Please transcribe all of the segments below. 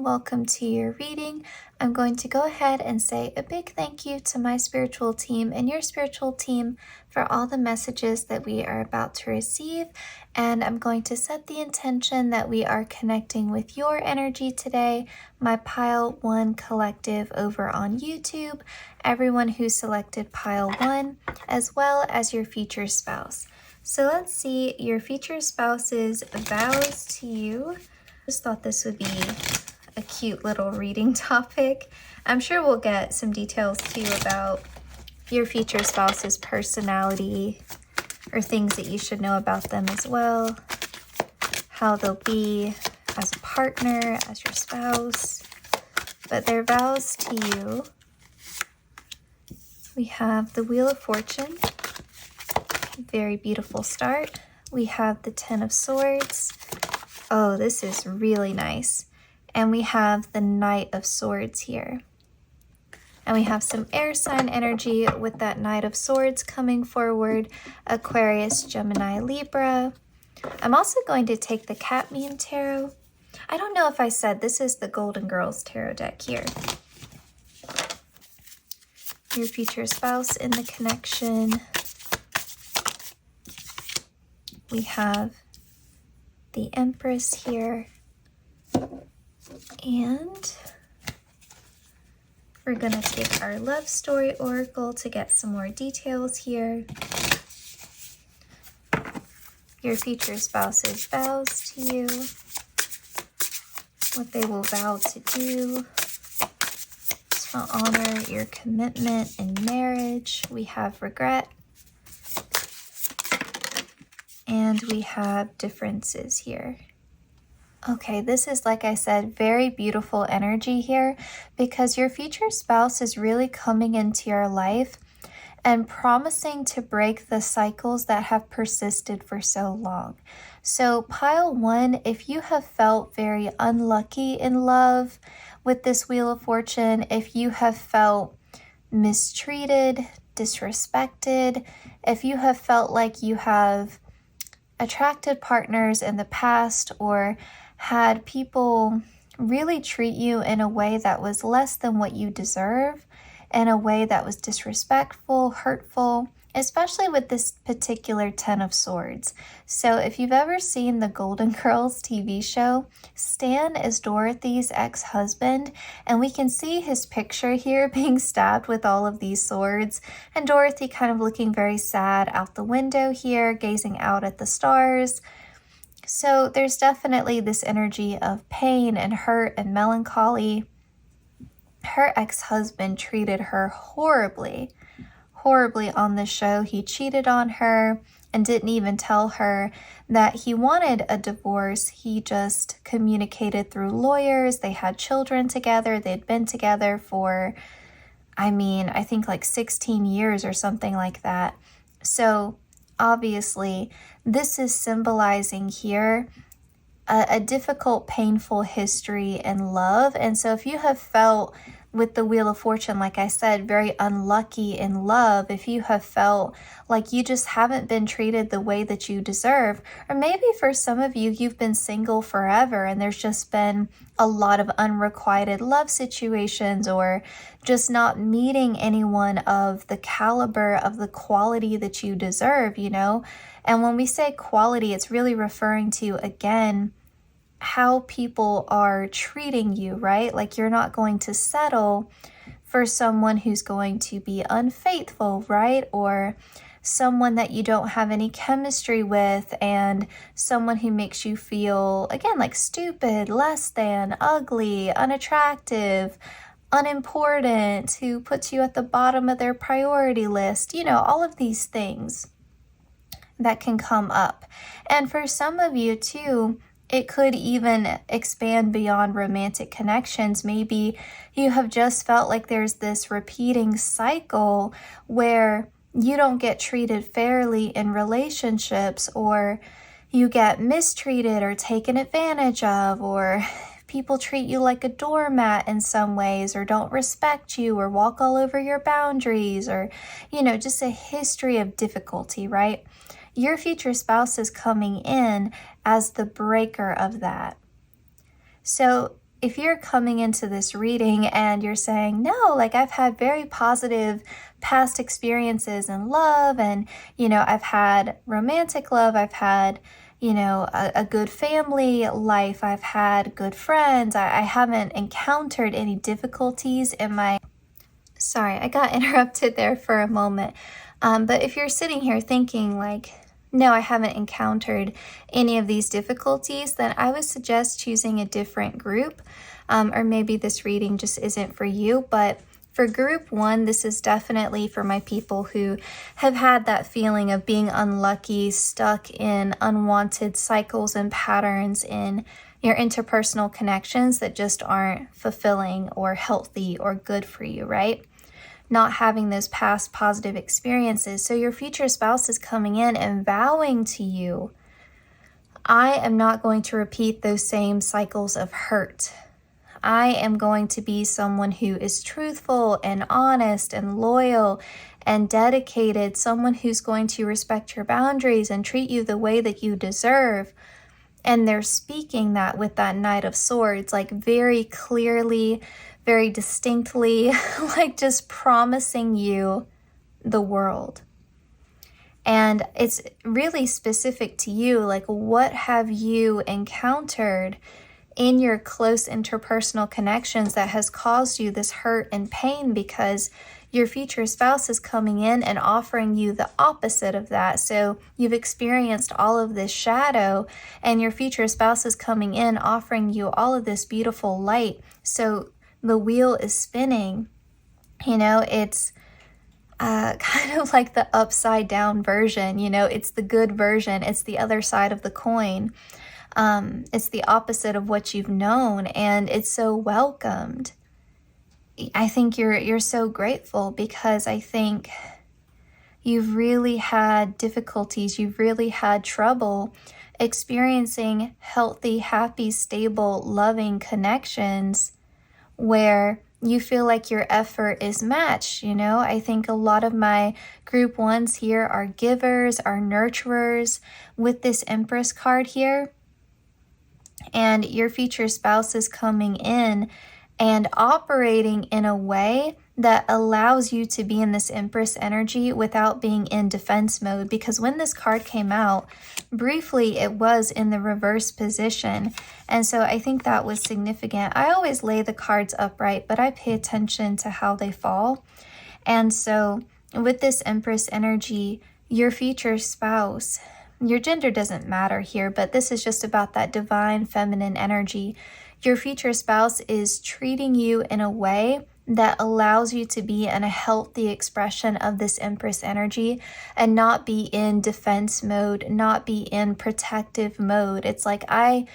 welcome to your reading. I'm going to go ahead and say a big thank you to my spiritual team and your spiritual team for all the messages that we are about to receive. And I'm going to set the intention that we are connecting with your energy today, my Pile 1 collective over on YouTube, everyone who selected Pile 1, as well as your future spouse. So let's see your future spouse's vows to you. Just thought this would be a cute little reading topic. I'm sure we'll get some details too about your future spouse's personality or things that you should know about them as well, how they'll be as a partner, as your spouse. But their vows to you, we have the Wheel of Fortune, very beautiful start. We have the Ten of Swords. Oh, this is really nice. And we have the Knight of Swords here. And we have some air sign energy with that Knight of Swords coming forward. Aquarius, Gemini, Libra. I'm also going to take the Cadmium Tarot. I don't know if I said this is the Golden Girls Tarot deck here. Your future spouse in the connection. We have the Empress here, and we're going to take our love story oracle to get some more details here. Your future spouse's vows to you, what they will vow to do to honor your commitment in marriage. We have regret. And we have differences here. Okay, this is, like I said, very beautiful energy here because your future spouse is really coming into your life and promising to break the cycles that have persisted for so long. So Pile 1, if you have felt very unlucky in love with this Wheel of Fortune, if you have felt mistreated, disrespected, if you have felt like you have attracted partners in the past or had people really treat you in a way that was less than what you deserve, in a way that was disrespectful, hurtful, especially with this particular Ten of Swords. So if you've ever seen the Golden Girls TV show, Stan is Dorothy's ex-husband, and we can see his picture here being stabbed with all of these swords, and Dorothy kind of looking very sad out the window here, gazing out at the stars. So there's definitely this energy of pain and hurt and melancholy. Her ex-husband treated her horribly on the show. He cheated on her and didn't even tell her that he wanted a divorce. He just communicated through lawyers. They had children together. They'd been together for, I think like 16 years or something like that. So obviously this is symbolizing here a difficult, painful history in love. And so if you have felt with the Wheel of Fortune, like I said, very unlucky in love, if you have felt like you just haven't been treated the way that you deserve, or maybe for some of you, you've been single forever and there's just been a lot of unrequited love situations or just not meeting anyone of the caliber of the quality that you deserve, you know? And when we say quality, it's really referring to, again, how people are treating you, right? Like you're not going to settle for someone who's going to be unfaithful, right? Or someone that you don't have any chemistry with, and someone who makes you feel, again, like stupid, less than, ugly, unattractive, unimportant, who puts you at the bottom of their priority list, you know, all of these things that can come up. And for some of you too, it could even expand beyond romantic connections. Maybe you have just felt like there's this repeating cycle where you don't get treated fairly in relationships, or you get mistreated or taken advantage of, or people treat you like a doormat in some ways, or don't respect you, or walk all over your boundaries, or, you know, just a history of difficulty, right? Your future spouse is coming in as the breaker of that. So if you're coming into this reading and you're saying, no, like I've had very positive past experiences in love, and, you know, I've had romantic love, I've had, you know, a good family life, I've had good friends, I haven't encountered any difficulties in my, sorry, I got interrupted there for a moment. But if you're sitting here thinking like, no, I haven't encountered any of these difficulties, then I would suggest choosing a different group, or maybe this reading just isn't for you. But for group 1, this is definitely for my people who have had that feeling of being unlucky, stuck in unwanted cycles and patterns in your interpersonal connections that just aren't fulfilling or healthy or good for you, right? Not having those past positive experiences. So your future spouse is coming in and vowing to you, I am not going to repeat those same cycles of hurt. I am going to be someone who is truthful and honest and loyal and dedicated, someone who's going to respect your boundaries and treat you the way that you deserve. And they're speaking that with that Knight of Swords, like very clearly, very distinctly, like just promising you the world. And it's really specific to you, like what have you encountered in your close interpersonal connections that has caused you this hurt and pain, because your future spouse is coming in and offering you the opposite of that. So you've experienced all of this shadow, and your future spouse is coming in offering you all of this beautiful light. So the wheel is spinning. You know, it's kind of like the upside down version. You know, it's the good version. It's the other side of the coin. It's the opposite of what you've known, and it's so welcomed. I think you're so grateful, because I think you've really had difficulties, you've really had trouble experiencing healthy, happy, stable, loving connections where you feel like your effort is matched. You know, I think a lot of my group 1s here are givers, are nurturers with this Empress card here. And your future spouse is coming in and operating in a way that allows you to be in this Empress energy without being in defense mode. Because when this card came out, briefly it was in the reverse position. And so I think that was significant. I always lay the cards upright, but I pay attention to how they fall. And so with this Empress energy, your future spouse, your gender doesn't matter here, but this is just about that divine feminine energy. Your future spouse is treating you in a way that allows you to be in a healthy expression of this Empress energy and not be in defense mode, not be in protective mode. It's like, I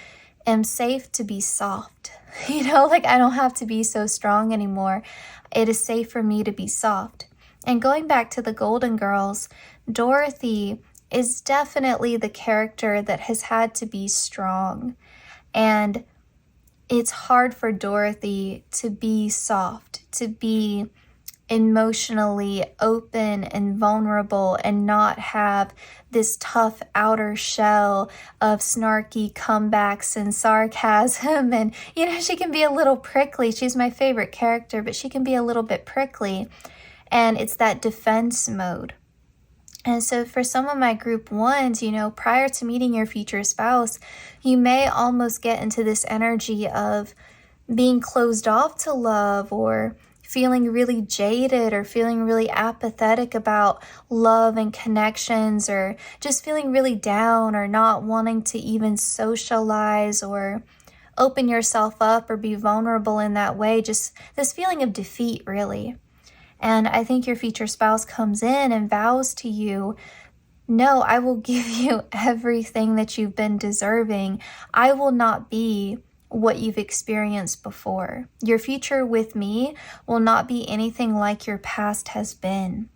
am safe to be soft. You know, like I don't have to be so strong anymore. It is safe for me to be soft. And going back to the Golden Girls, Dorothy is definitely the character that has had to be strong. And it's hard for Dorothy to be soft, to be emotionally open and vulnerable and not have this tough outer shell of snarky comebacks and sarcasm. And, you know, she can be a little prickly. She's my favorite character, but she can be a little bit prickly. And it's that defense mode. And so for some of my group 1s, you know, prior to meeting your future spouse, you may almost get into this energy of being closed off to love, or feeling really jaded, or feeling really apathetic about love and connections, or just feeling really down, or not wanting to even socialize or open yourself up or be vulnerable in that way. Just this feeling of defeat, really. And I think your future spouse comes in and vows to you, no, I will give you everything that you've been deserving. I will not be what you've experienced before. Your future with me will not be anything like your past has been.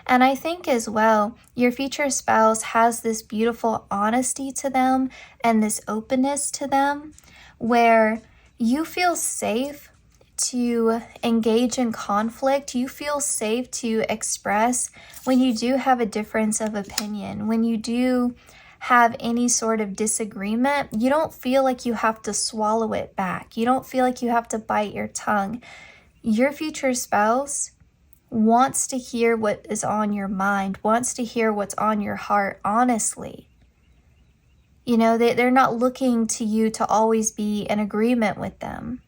And I think as well, your future spouse has this beautiful honesty to them and this openness to them where you feel safe to engage in conflict. You feel safe to express when you do have a difference of opinion, when you do have any sort of disagreement, you don't feel like you have to swallow it back. You don't feel like you have to bite your tongue. Your future spouse wants to hear what is on your mind, wants to hear what's on your heart, honestly. You know, they're not looking to you to always be in agreement with them.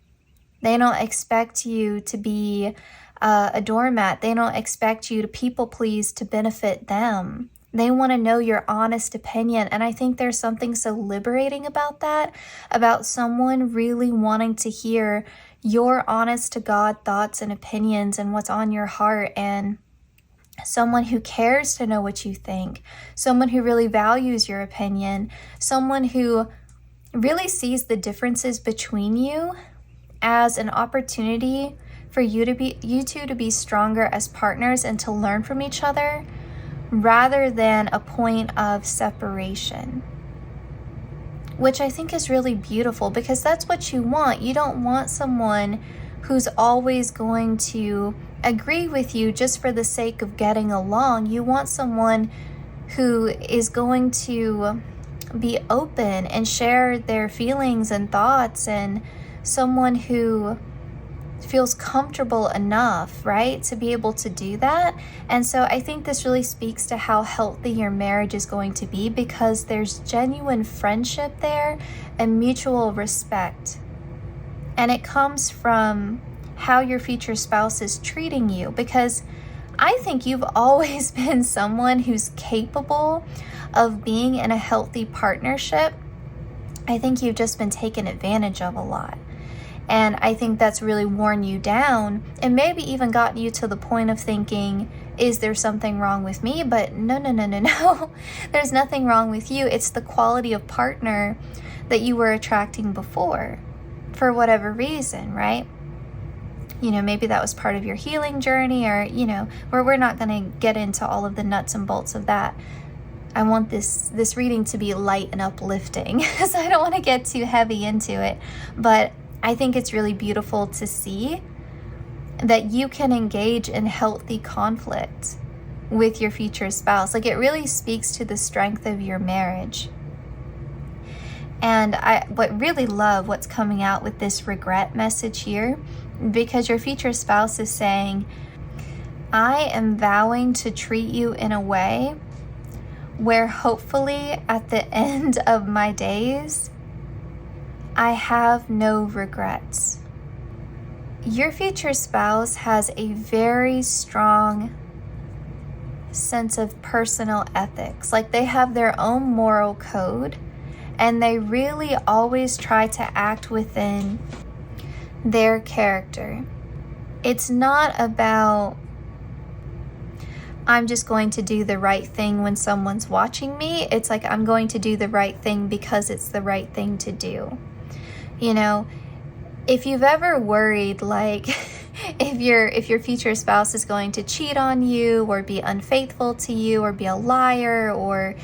They don't expect you to be a doormat. They don't expect you to people please to benefit them. They want to know your honest opinion. And I think there's something so liberating about that, about someone really wanting to hear your honest to God thoughts and opinions and what's on your heart, and someone who cares to know what you think, someone who really values your opinion, someone who really sees the differences between you as an opportunity for you two to be stronger as partners and to learn from each other, rather than a point of separation. Which I think is really beautiful, because that's what you want. You don't want someone who's always going to agree with you just for the sake of getting along. You want someone who is going to be open and share their feelings and thoughts, and someone who feels comfortable enough, right, to be able to do that. And so I think this really speaks to how healthy your marriage is going to be, because there's genuine friendship there and mutual respect. And it comes from how your future spouse is treating you, because I think you've always been someone who's capable of being in a healthy partnership. I think you've just been taken advantage of a lot. And I think that's really worn you down, and maybe even gotten you to the point of thinking, is there something wrong with me? But no. There's nothing wrong with you. It's the quality of partner that you were attracting before, for whatever reason, right? You know, maybe that was part of your healing journey, or, you know, where we're not going to get into all of the nuts and bolts of that. I want this reading to be light and uplifting, so I don't want to get too heavy into it. But I think it's really beautiful to see that you can engage in healthy conflict with your future spouse. Like, it really speaks to the strength of your marriage. And I really love what's coming out with this regret message here, because your future spouse is saying, I am vowing to treat you in a way where hopefully at the end of my days, I have no regrets. Your future spouse has a very strong sense of personal ethics. Like, they have their own moral code, and they really always try to act within their character. It's not about, I'm just going to do the right thing when someone's watching me. It's like, I'm going to do the right thing because it's the right thing to do. You know, if you've ever worried, like, if your future spouse is going to cheat on you, or be unfaithful to you, or be a liar, or,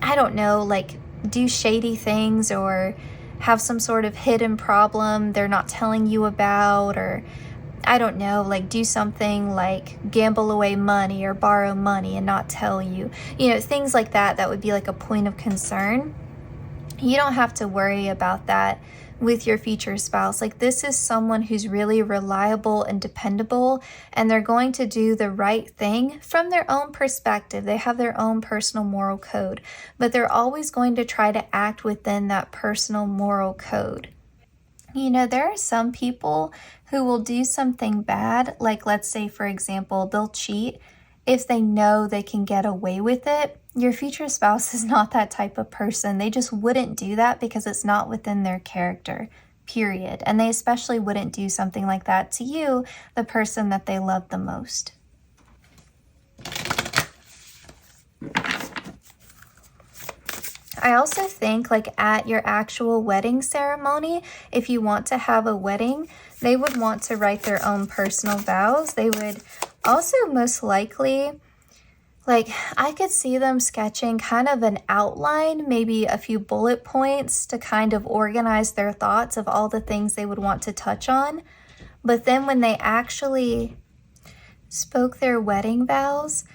I don't know, like, do shady things, or have some sort of hidden problem they're not telling you about, or, I don't know, like, do something like gamble away money or borrow money and not tell you, you know, things like that would be like a point of concern. You don't have to worry about that with your future spouse. Like, this is someone who's really reliable and dependable, and they're going to do the right thing from their own perspective. They have their own personal moral code, but they're always going to try to act within that personal moral code. You know, there are some people who will do something bad, like, let's say, for example, they'll cheat if they know they can get away with it. Your future spouse is not that type of person. They just wouldn't do that because it's not within their character, period. And they especially wouldn't do something like that to you, the person that they love the most. I also think, like, at your actual wedding ceremony, if you want to have a wedding, they would want to write their own personal vows. They would also most likely, like, I could see them sketching kind of an outline, maybe a few bullet points to kind of organize their thoughts of all the things they would want to touch on. But then when they actually spoke their wedding vows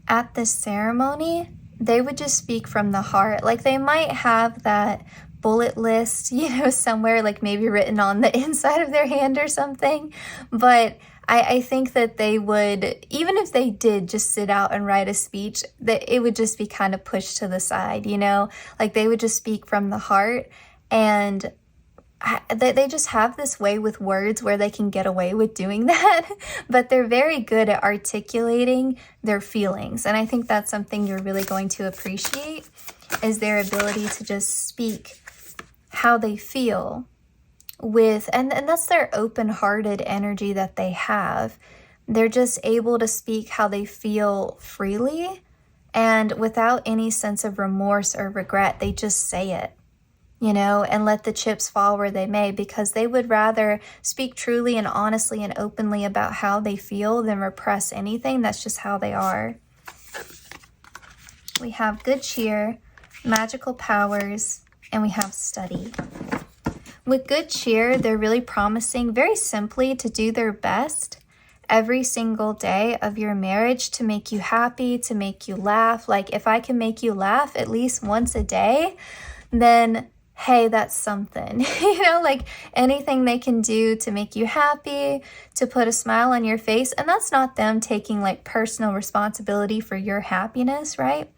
at the ceremony, they would just speak from the heart. Like they might have that bullet list, somewhere, like maybe written on the inside of their hand or something. But I think that they would, even if they did just sit out and write a speech, that it would just be kind of pushed to the side, like they would just speak from the heart. And they just have this way with words where they can get away with doing that, but they're very good at articulating their feelings. And I think that's something you're really going to appreciate, is their ability to just speak how they feel with, and that's their open-hearted energy that they have. They're just able to speak how they feel freely and without any sense of remorse or regret. They just say it. And let the chips fall where they may, because they would rather speak truly and honestly and openly about how they feel than repress anything. That's just how they are. We have good cheer, magical powers, and we have study. With good cheer, they're really promising very simply to do their best every single day of your marriage to make you happy, to make you laugh. Like if I can make you laugh at least once a day, then hey, that's something, like anything they can do to make you happy, to put a smile on your face. And that's not them taking like personal responsibility for your happiness, right?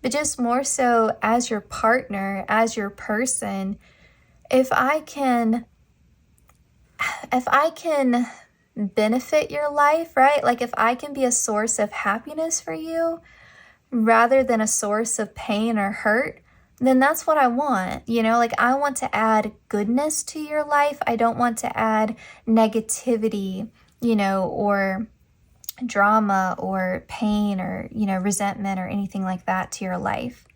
But just more so as your partner, as your person, if I can benefit your life, right? Like if I can be a source of happiness for you rather than a source of pain or hurt, then that's what I want. Like I want to add goodness to your life. I don't want to add negativity, or drama or pain or, resentment or anything like that to your life.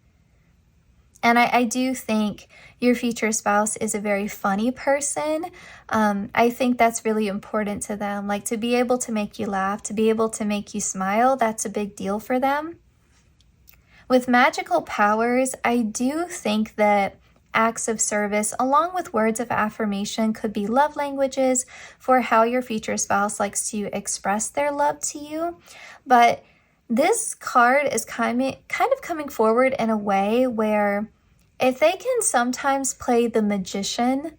And I do think your future spouse is a very funny person. I think that's really important to them. Like to be able to make you laugh, to be able to make you smile, that's a big deal for them. With magical powers, I do think that acts of service, along with words of affirmation, could be love languages for how your future spouse likes to express their love to you. But this card is kind of coming forward in a way where if they can sometimes play the magician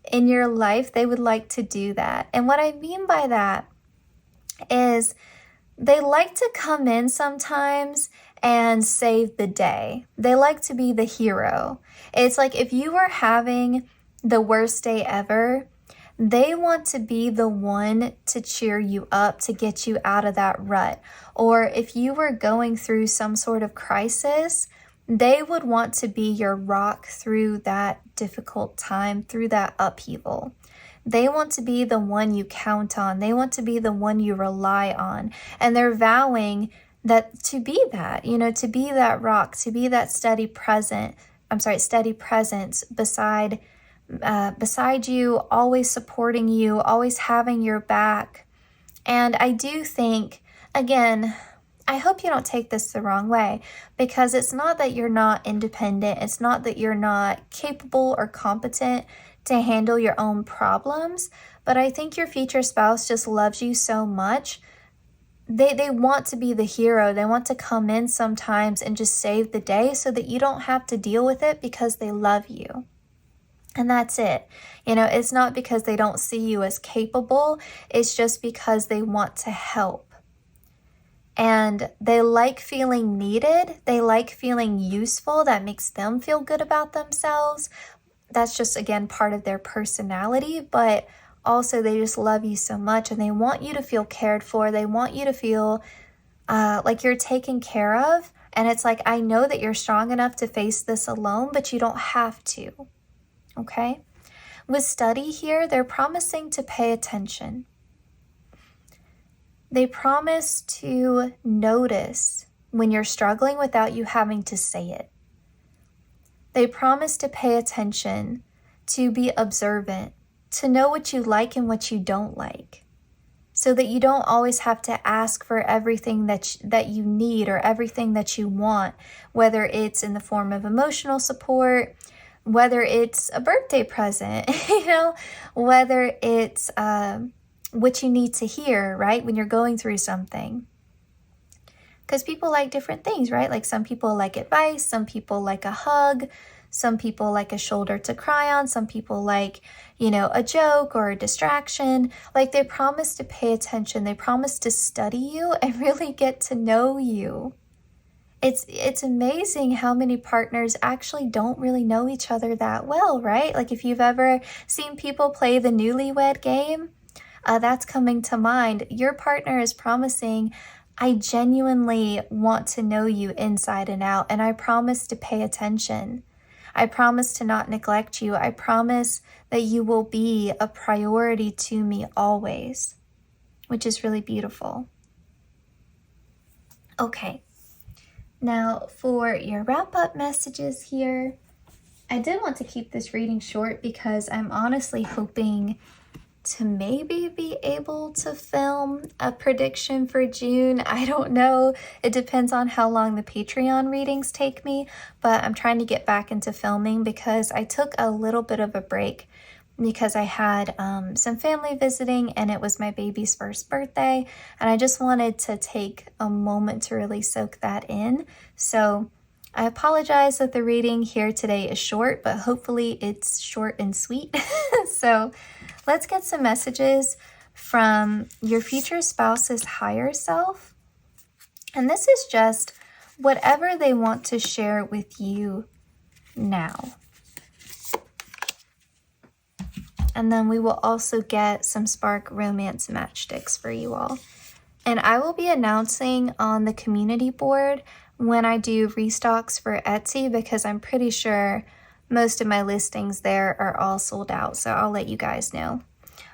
in your life, they would like to do that. And what I mean by that is they like to come in sometimes and save the day. They like to be the hero. It's like if you were having the worst day ever, they want to be the one to cheer you up, to get you out of that rut. Or if you were going through some sort of crisis, they would want to be your rock through that difficult time, through that upheaval. They want to be the one you count on. They want to be the one you rely on. And they're vowing that to be that, to be that rock, to be that steady presence beside you, always supporting you, always having your back. And I do think, again, I hope you don't take this the wrong way, because it's not that you're not independent. It's not that you're not capable or competent to handle your own problems. But I think your future spouse just loves you so much. They want to be the hero. They want to come in sometimes and just save the day so that you don't have to deal with it, because they love you. And that's it. It's not because they don't see you as capable. It's just because they want to help. And they like feeling needed. They like feeling useful. That makes them feel good about themselves. That's just, again, part of their personality. But also, they just love you so much, and they want you to feel cared for. They want you to feel like you're taken care of. And it's like, I know that you're strong enough to face this alone, but you don't have to. Okay? With study here, they're promising to pay attention. They promise to notice when you're struggling without you having to say it. They promise to pay attention, to be observant, to know what you like and what you don't like, so that you don't always have to ask for everything that you need or everything that you want, whether it's in the form of emotional support, whether it's a birthday present, whether it's what you need to hear, right, when you're going through something. because people like different things, right? Like some people like advice, some people like a hug, some people like a shoulder to cry on, some people like, you know, a joke or a distraction. Like they promise to pay attention, they promise to study you and really get to know you. It's amazing how many partners actually don't really know each other that well, right? Like if you've ever seen people play the newlywed game, that's coming to mind. Your partner is promising, I genuinely want to know you inside and out, and I promise to pay attention. I promise to not neglect you. I promise that you will be a priority to me always, which is really beautiful. Okay. Now, for your wrap-up messages here, I did want to keep this reading short because I'm honestly hoping to maybe be able to film a prediction for June. I don't know. It depends on how long the Patreon readings take me, but I'm trying to get back into filming because I took a little bit of a break because I had some family visiting and it was my baby's first birthday, and I just wanted to take a moment to really soak that in. So I apologize that the reading here today is short, but hopefully it's short and sweet. So let's get some messages from your future spouse's higher self. And this is just whatever they want to share with you now. And then we will also get some Spark Romance Matchsticks for you all. And I will be announcing on the community board when I do restocks for Etsy, because I'm pretty sure most of my listings there are all sold out. So I'll let you guys know.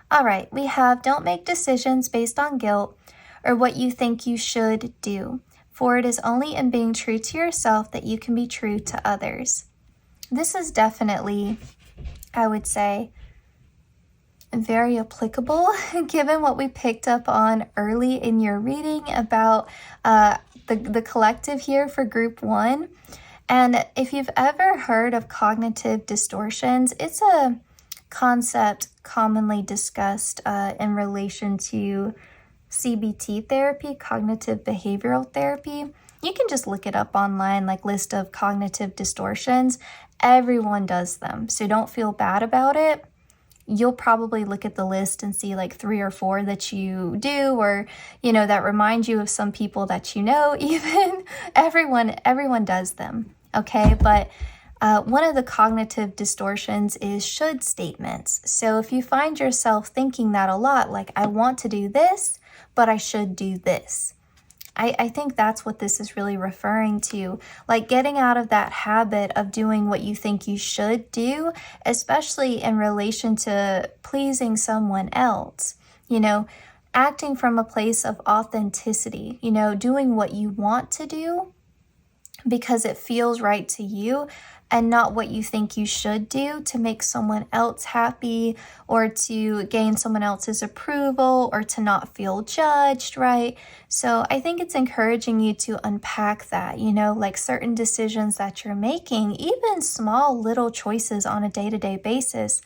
All right, we have don't make decisions based on guilt or what you think you should do, for it is only in being true to yourself that you can be true to others. This is definitely, I would say, very applicable given what we picked up on early in your reading about the collective here for group 1. And if you've ever heard of cognitive distortions, it's a concept commonly discussed in relation to CBT therapy, cognitive behavioral therapy. You can just look it up online, like list of cognitive distortions. Everyone does them, so don't feel bad about it. You'll probably look at the list and see like 3 or 4 that you do, or, you know, that remind you of some people that you know, even. Everyone does them, okay? But one of the cognitive distortions is should statements. So if you find yourself thinking that a lot, like I want to do this, but I should do this. I think that's what this is really referring to, like getting out of that habit of doing what you think you should do, especially in relation to pleasing someone else, you know, acting from a place of authenticity, you know, doing what you want to do because it feels right to you, and not what you think you should do to make someone else happy or to gain someone else's approval or to not feel judged, right? So I think it's encouraging you to unpack that, you know, like certain decisions that you're making, even small little choices on a day-to-day basis.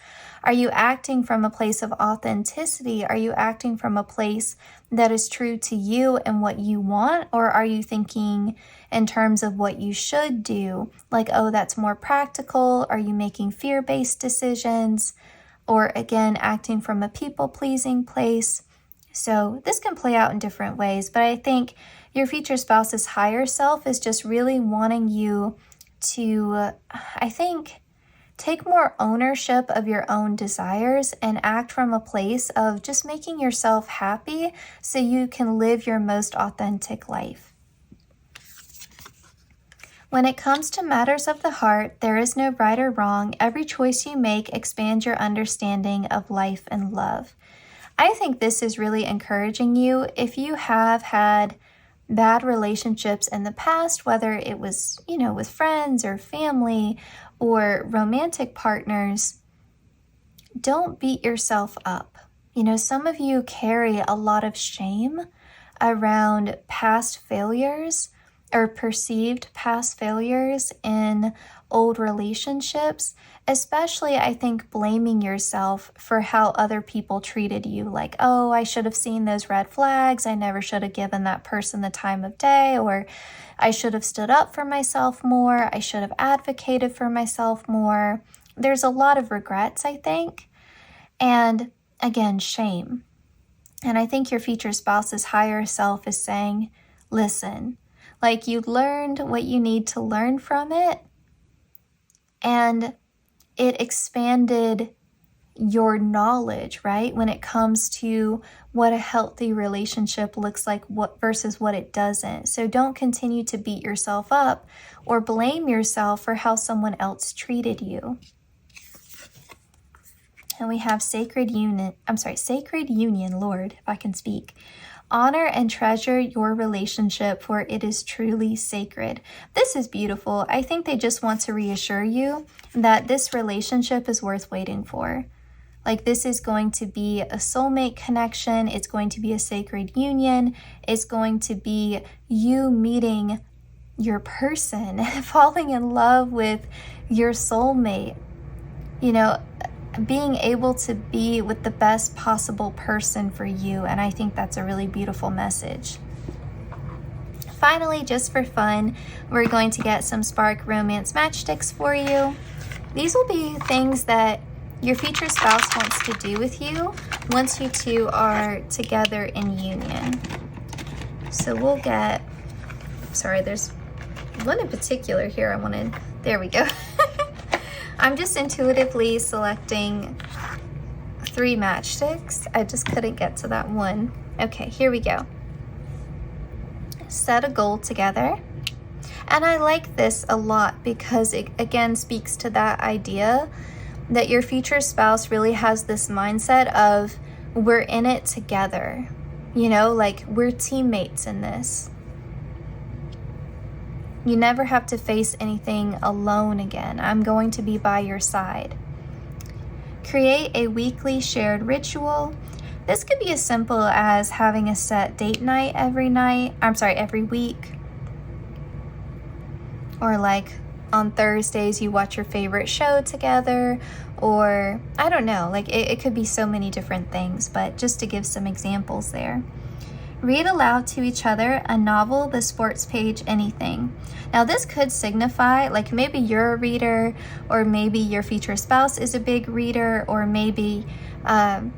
Are you acting from a place of authenticity? Are you acting from a place that is true to you and what you want? Or are you thinking in terms of what you should do? Like, oh, that's more practical. Are you making fear-based decisions? Or again, acting from a people-pleasing place? So this can play out in different ways, but I think your future spouse's higher self is just really wanting you to, take more ownership of your own desires and act from a place of just making yourself happy so you can live your most authentic life. When it comes to matters of the heart, there is no right or wrong. Every choice you make expands your understanding of life and love. I think this is really encouraging you. If you have had bad relationships in the past, whether it was, you know, with friends or family or romantic partners, don't beat yourself up. You know, some of you carry a lot of shame around past failures or perceived past failures in old relationships, especially I think blaming yourself for how other people treated you. Like, oh, I should have seen those red flags. I never should have given that person the time of day, or I should have stood up for myself more. I should have advocated for myself more. There's a lot of regrets, I think. And again, shame. And I think your future spouse's higher self is saying, listen, like you learned what you need to learn from it, and it expanded your knowledge, right? When it comes to what a healthy relationship looks like versus what it doesn't. So don't continue to beat yourself up or blame yourself for how someone else treated you. And we have sacred union, Lord, if I can speak. Honor and treasure your relationship, for it is truly sacred. This is beautiful. I think they just want to reassure you that this relationship is worth waiting for. Like, this is going to be a soulmate connection. It's going to be a sacred union. It's going to be you meeting your person, falling in love with your soulmate. You know, being able to be with the best possible person for you. And I think that's a really beautiful message. Finally, just for fun, we're going to get some Spark Romance Matchsticks for you. These will be things that your future spouse wants to do with you once you two are together in union. So we'll get, sorry, there's one in particular here I wanted, there we go. I'm just intuitively selecting 3 matchsticks. I just couldn't get to that one. Okay, here we go. Set a goal together. And I like this a lot because it again speaks to that idea that your future spouse really has this mindset of we're in it together. You know, like we're teammates in this. You never have to face anything alone again. I'm going to be by your side. Create a weekly shared ritual. This could be as simple as having a set date night every week. Or like on Thursdays you watch your favorite show together, or I don't know, like it could be so many different things, but just to give some examples there. Read aloud to each other a novel, the sports page, anything. Now this could signify like maybe you're a reader, or maybe your future spouse is a big reader, or maybe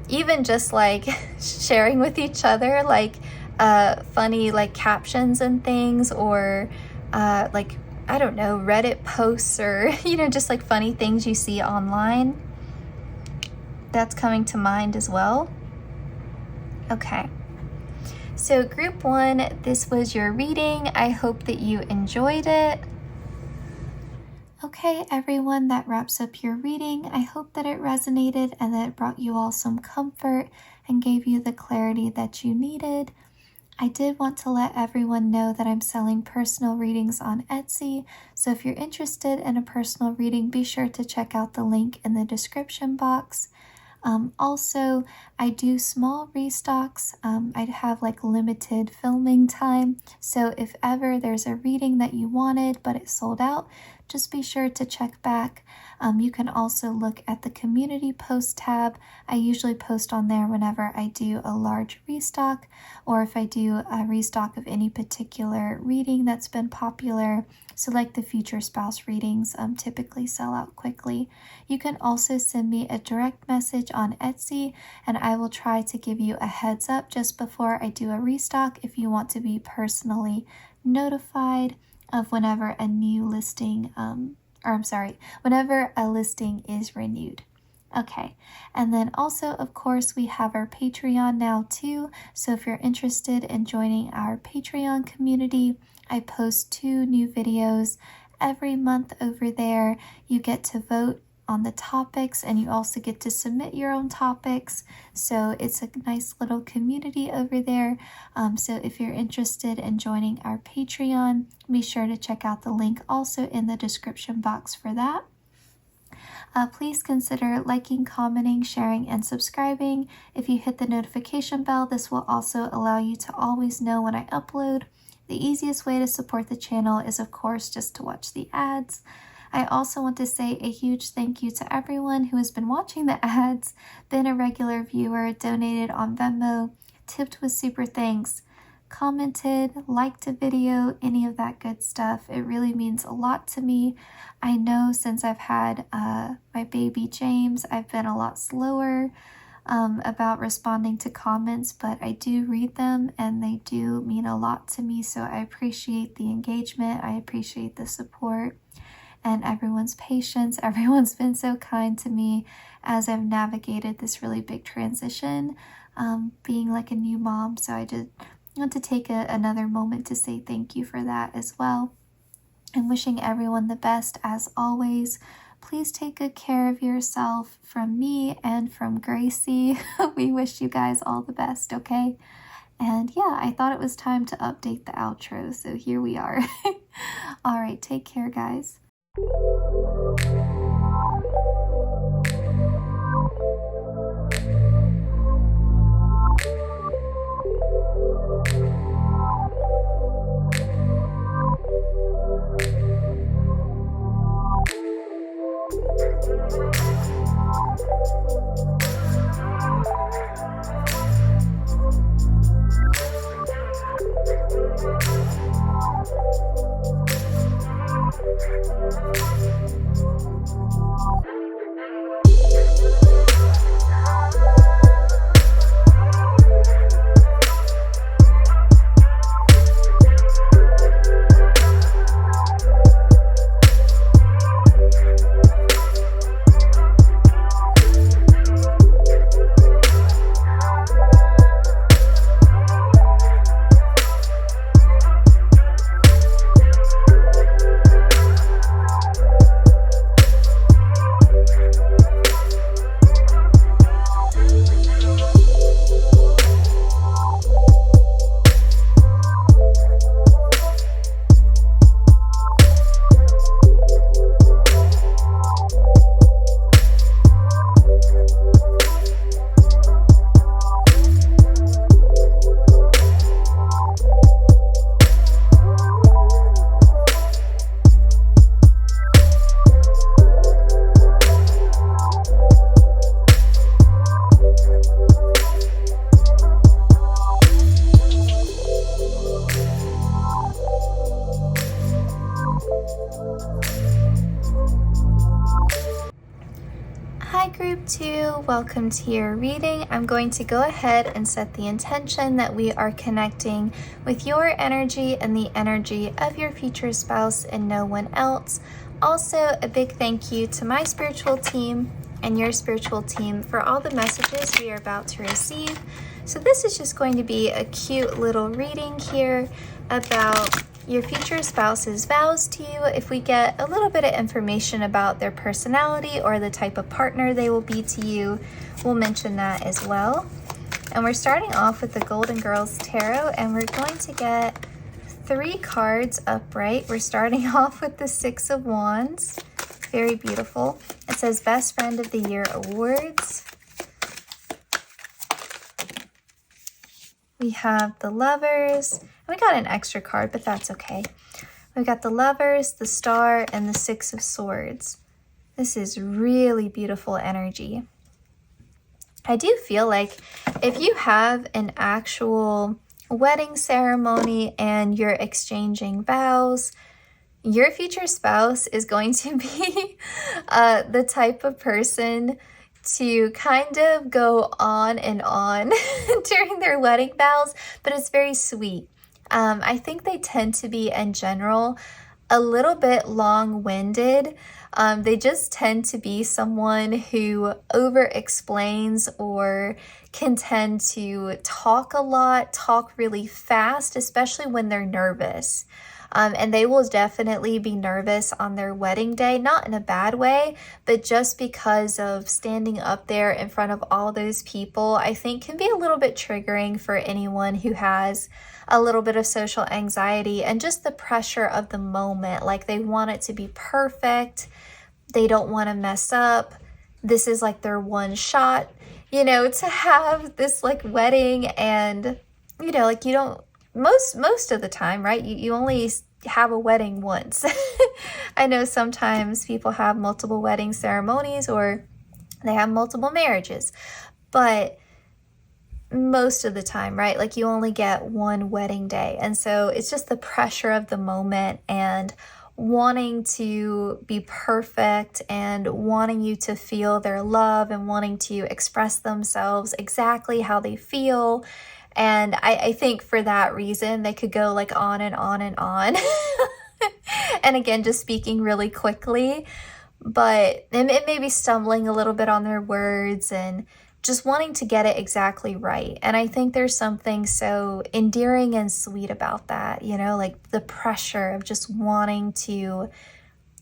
even just like sharing with each other like funny like captions and things, or like I don't know, Reddit posts, or you know, just like funny things you see online. That's coming to mind as well. Okay. So group 1, this was your reading. I hope that you enjoyed it. Okay, everyone, that wraps up your reading. I hope that it resonated and that it brought you all some comfort and gave you the clarity that you needed. I did want to let everyone know that I'm selling personal readings on Etsy. So if you're interested in a personal reading, be sure to check out the link in the description box. Also, I do small restocks. I have like limited filming time. So if ever there's a reading that you wanted, but it sold out, just be sure to check back. You can also look at the community post tab. I usually post on there whenever I do a large restock, or if I do a restock of any particular reading that's been popular. So like the future spouse readings typically sell out quickly. You can also send me a direct message on Etsy, and I will try to give you a heads up just before I do a restock if you want to be personally notified of whenever a new listing, whenever a listing is renewed. Okay, and then also, of course, we have our Patreon now too. So if you're interested in joining our Patreon community, I post 2 new videos every month over there. You get to vote on the topics, and you also get to submit your own topics. So it's a nice little community over there. So if you're interested in joining our Patreon, be sure to check out the link also in the description box for that. Please consider liking, commenting, sharing, and subscribing. If you hit the notification bell, this will also allow you to always know when I upload. The easiest way to support the channel is, of course, just to watch the ads. I also want to say a huge thank you to everyone who has been watching the ads, been a regular viewer, donated on Venmo, tipped with super thanks, commented, liked a video, any of that good stuff. It really means a lot to me. I know since I've had my baby James, I've been a lot slower about responding to comments, but I do read them and they do mean a lot to me. So I appreciate the engagement. I appreciate the support and everyone's patience. Everyone's been so kind to me as I've navigated this really big transition, being like a new mom. So I just want to take another moment to say thank you for that as well. And wishing everyone the best as always. Please take good care of yourself from me and from Gracie. We wish you guys all the best, okay? And yeah, I thought it was time to update the outro, so here we are. All right, take care, guys. Group 2, welcome to your reading. I'm going to go ahead and set the intention that we are connecting with your energy and the energy of your future spouse and no one else. Also, a big thank you to my spiritual team and your spiritual team for all the messages we are about to receive. So this is just going to be a cute little reading here about your future spouse's vows to you. If we get a little bit of information about their personality or the type of partner they will be to you, we'll mention that as well. And we're starting off with the Golden Girls Tarot, and we're going to get 3 cards upright. We're starting off with the Six of Wands. Very beautiful. It says Best Friend of the Year Awards. We have the Lovers. We got an extra card, but that's okay. We've got the Lovers, the Star, and the Six of Swords. This is really beautiful energy. I do feel like if you have an actual wedding ceremony and you're exchanging vows, your future spouse is going to be the type of person to kind of go on and on during their wedding vows, but it's very sweet. I think they tend to be, in general, a little bit long-winded. They just tend to be someone who over-explains or can tend to talk a lot, talk really fast, especially when they're nervous. And they will definitely be nervous on their wedding day, not in a bad way, but just because of standing up there in front of all those people, I think can be a little bit triggering for anyone who has a little bit of social anxiety and just the pressure of the moment. Like, they want it to be perfect. They don't want to mess up. This is like their one shot, to have this like wedding, and, like, you don't most of the time, right? You only have a wedding once. I know sometimes people have multiple wedding ceremonies or they have multiple marriages, but most of the time, right? Like you only get one wedding day. And so it's just the pressure of the moment and wanting to be perfect and wanting you to feel their love and wanting to express themselves exactly how they feel. And I think for that reason, they could go like on and on and on. And again, just speaking really quickly, but it may be stumbling a little bit on their words and just wanting to get it exactly right. And I think there's something so endearing and sweet about that, you know, like the pressure of just wanting to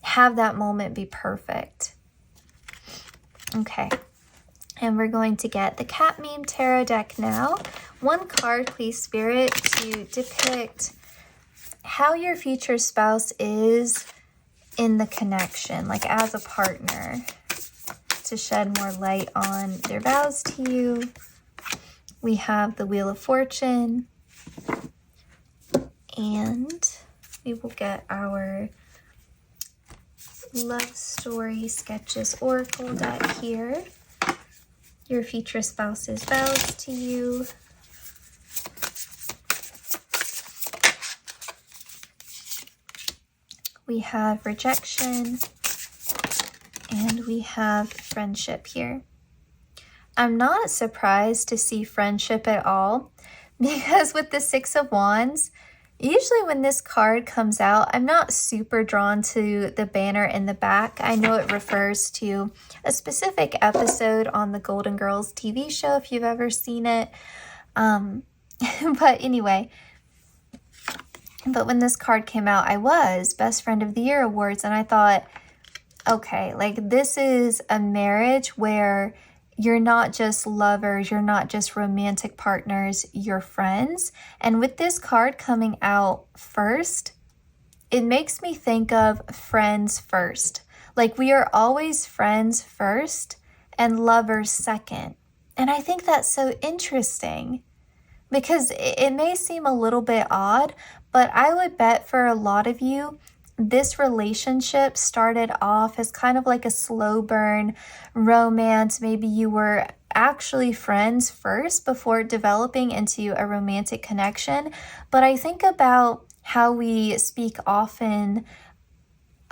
have that moment be perfect. Okay. And we're going to get the Cat Meme Tarot deck now. One card, please, Spirit, to depict how your future spouse is in the connection, like as a partner, to shed more light on their vows to you. We have the Wheel of Fortune, and we will get our Love Story Sketches Oracle deck here. Your future spouse's vows to you. We have rejection, and we have friendship here. I'm not surprised to see friendship at all, because with the Six of Wands, usually when this card comes out, I'm not super drawn to the banner in the back. I know it refers to a specific episode on the Golden Girls TV show, if you've ever seen it. But anyway, but when this card came out, I was Best Friend of the Year awards, and I thought, okay, like this is a marriage where you're not just lovers, you're not just romantic partners, you're friends. And with this card coming out first, it makes me think of friends first. Like we are always friends first and lovers second. And I think that's so interesting because it may seem a little bit odd, but I would bet for a lot of you, this relationship started off as kind of like a slow burn romance. Maybe you were actually friends first before developing into a romantic connection. But I think about how we speak often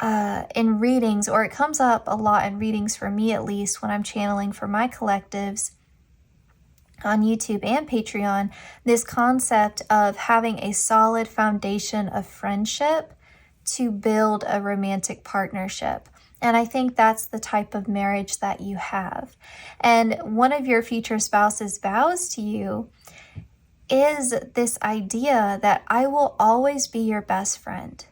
in readings, or it comes up a lot in readings for me, at least when I'm channeling for my collectives on YouTube and Patreon, this concept of having a solid foundation of friendship to build a romantic partnership. And I think that's the type of marriage that you have. And one of your future spouse's vows to you is this idea that I will always be your best friend.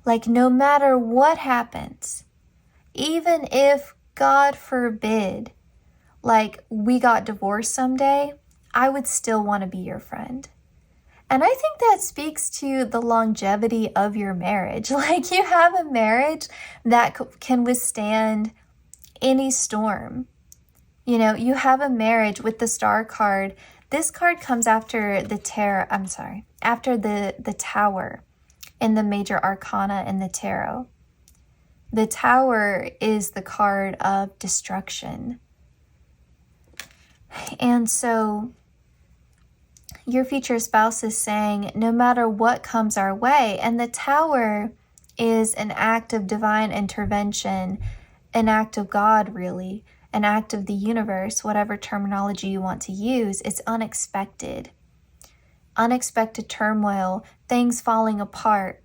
Like no matter what happens, even if, God forbid, like we got divorced someday, I would still want to be your friend. And I think that speaks to the longevity of your marriage. Like you have a marriage that can withstand any storm. You know, you have a marriage with the Star card. This card comes after the after the Tower in the Major Arcana in the Tarot. The Tower is the card of destruction. And so your future spouse is saying, no matter what comes our way, and the Tower is an act of divine intervention, an act of God, really, an act of the universe, whatever terminology you want to use. It's unexpected. Unexpected turmoil, things falling apart.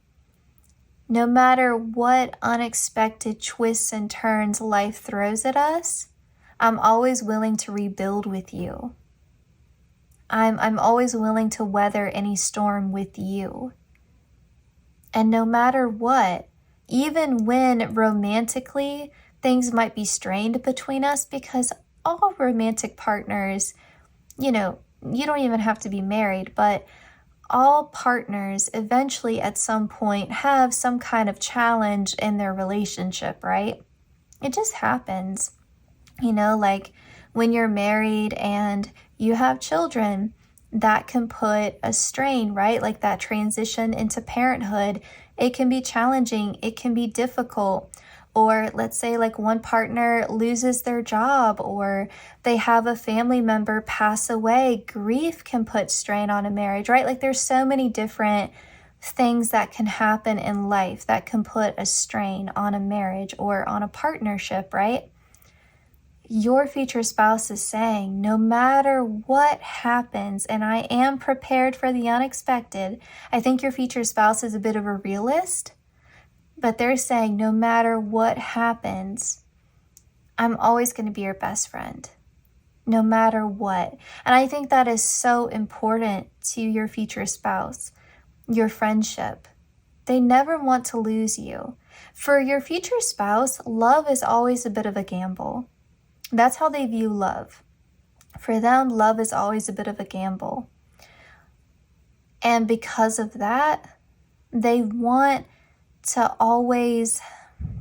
No matter what unexpected twists and turns life throws at us, I'm always willing to rebuild with you. I'm always willing to weather any storm with you. And no matter what, even when romantically things might be strained between us, because all romantic partners, you know, you don't even have to be married, but all partners eventually at some point have some kind of challenge in their relationship, right? It just happens. You know, like when you're married and you have children, that can put a strain, right? Like that transition into parenthood, it can be challenging, it can be difficult. Or let's say like one partner loses their job, or they have a family member pass away. Grief can put strain on a marriage, right? Like there's so many different things that can happen in life that can put a strain on a marriage or on a partnership, right? Your future spouse is saying, no matter what happens, and I am prepared for the unexpected. I think your future spouse is a bit of a realist, but they're saying, no matter what happens, I'm always going to be your best friend, no matter what. And I think that is so important to your future spouse, your friendship. They never want to lose you. For your future spouse, love is always a bit of a gamble. That's how they view love. For them, love is always a bit of a gamble. And because of that, they want to always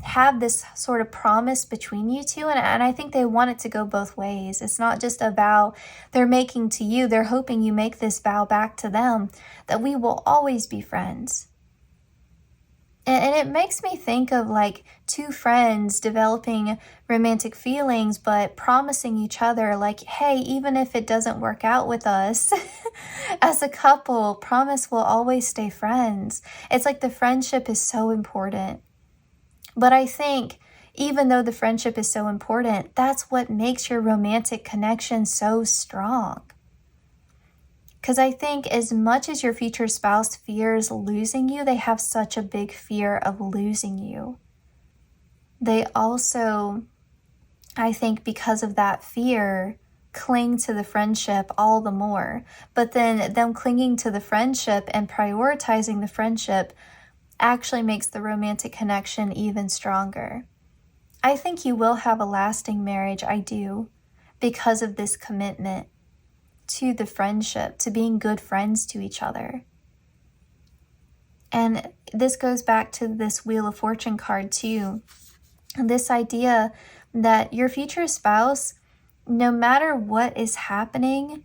have this sort of promise between you two. And I think they want it to go both ways. It's not just a vow they're making to you. They're hoping you make this vow back to them that we will always be friends. And it makes me think of like two friends developing romantic feelings, but promising each other like, hey, even if it doesn't work out with us as a couple, promise we'll always stay friends. It's like the friendship is so important. But I think even though the friendship is so important, that's what makes your romantic connection so strong. Because I think as much as your future spouse fears losing you, they have such a big fear of losing you. They also, I think because of that fear, cling to the friendship all the more. But then them clinging to the friendship and prioritizing the friendship actually makes the romantic connection even stronger. I think you will have a lasting marriage, I do, because of this commitment to the friendship, to being good friends to each other. And this goes back to this Wheel of Fortune card too. This idea that your future spouse, no matter what is happening,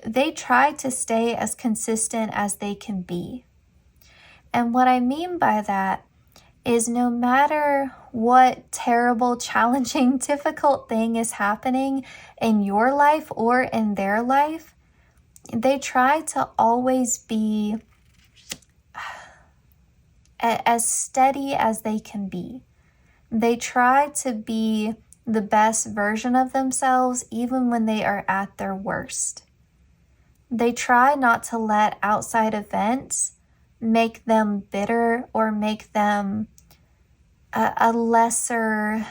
they try to stay as consistent as they can be. And what I mean by that is no matter what terrible, challenging, difficult thing is happening in your life or in their life, they try to always be as steady as they can be. They try to be the best version of themselves even when they are at their worst. They try not to let outside events make them bitter or make them a lesser,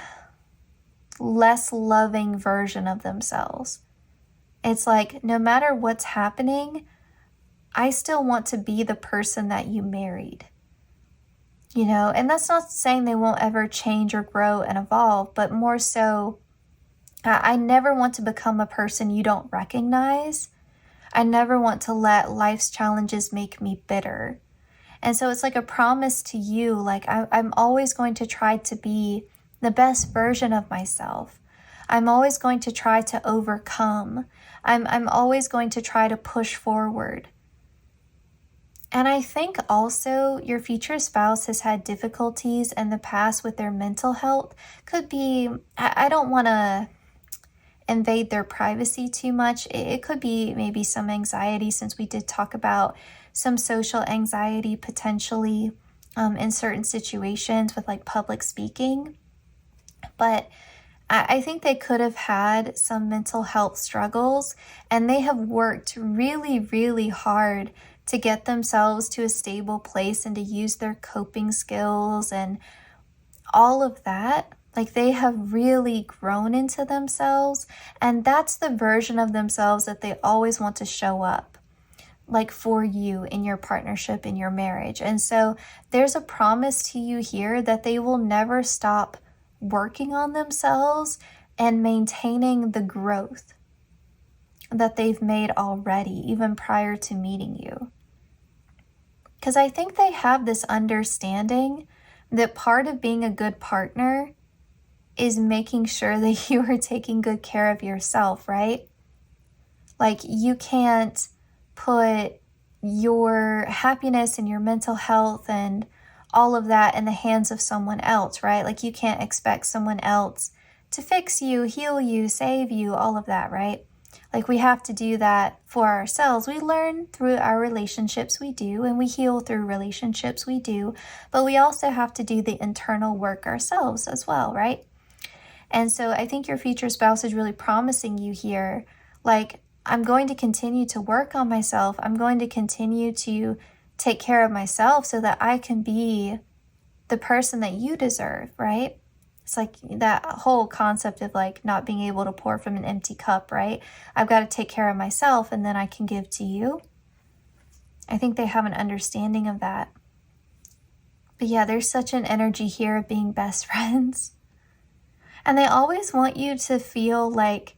less loving version of themselves. It's like, no matter what's happening, I still want to be the person that you married. You know, and that's not saying they won't ever change or grow and evolve, but more so, I never want to become a person you don't recognize. I never want to let life's challenges make me bitter. And so it's like a promise to you, like I'm always going to try to be the best version of myself. I'm always going to try to overcome. I'm always going to try to push forward. And I think also your future spouse has had difficulties in the past with their mental health. Could be, I don't want to invade their privacy too much. It could be maybe some anxiety, since we did talk about some social anxiety potentially in certain situations with like public speaking. But I think they could have had some mental health struggles, and they have worked really, really hard to get themselves to a stable place and to use their coping skills and all of that. Like they have really grown into themselves, and that's the version of themselves that they always want to show up like for you in your partnership, in your marriage. And so there's a promise to you here that they will never stop working on themselves and maintaining the growth that they've made already, even prior to meeting you. Because I think they have this understanding that part of being a good partner is making sure that you are taking good care of yourself, right? Like, you can't put your happiness and your mental health and all of that in the hands of someone else, right? Like, you can't expect someone else to fix you, heal you, save you, all of that, right? Like, we have to do that for ourselves. We learn through our relationships, we do, and we heal through relationships, we do, but we also have to do the internal work ourselves as well, right? And so I think your future spouse is really promising you here, like, I'm going to continue to work on myself. I'm going to continue to take care of myself so that I can be the person that you deserve, right? It's like that whole concept of like not being able to pour from an empty cup, right? I've got to take care of myself and then I can give to you. I think they have an understanding of that. But yeah, there's such an energy here of being best friends. And they always want you to feel like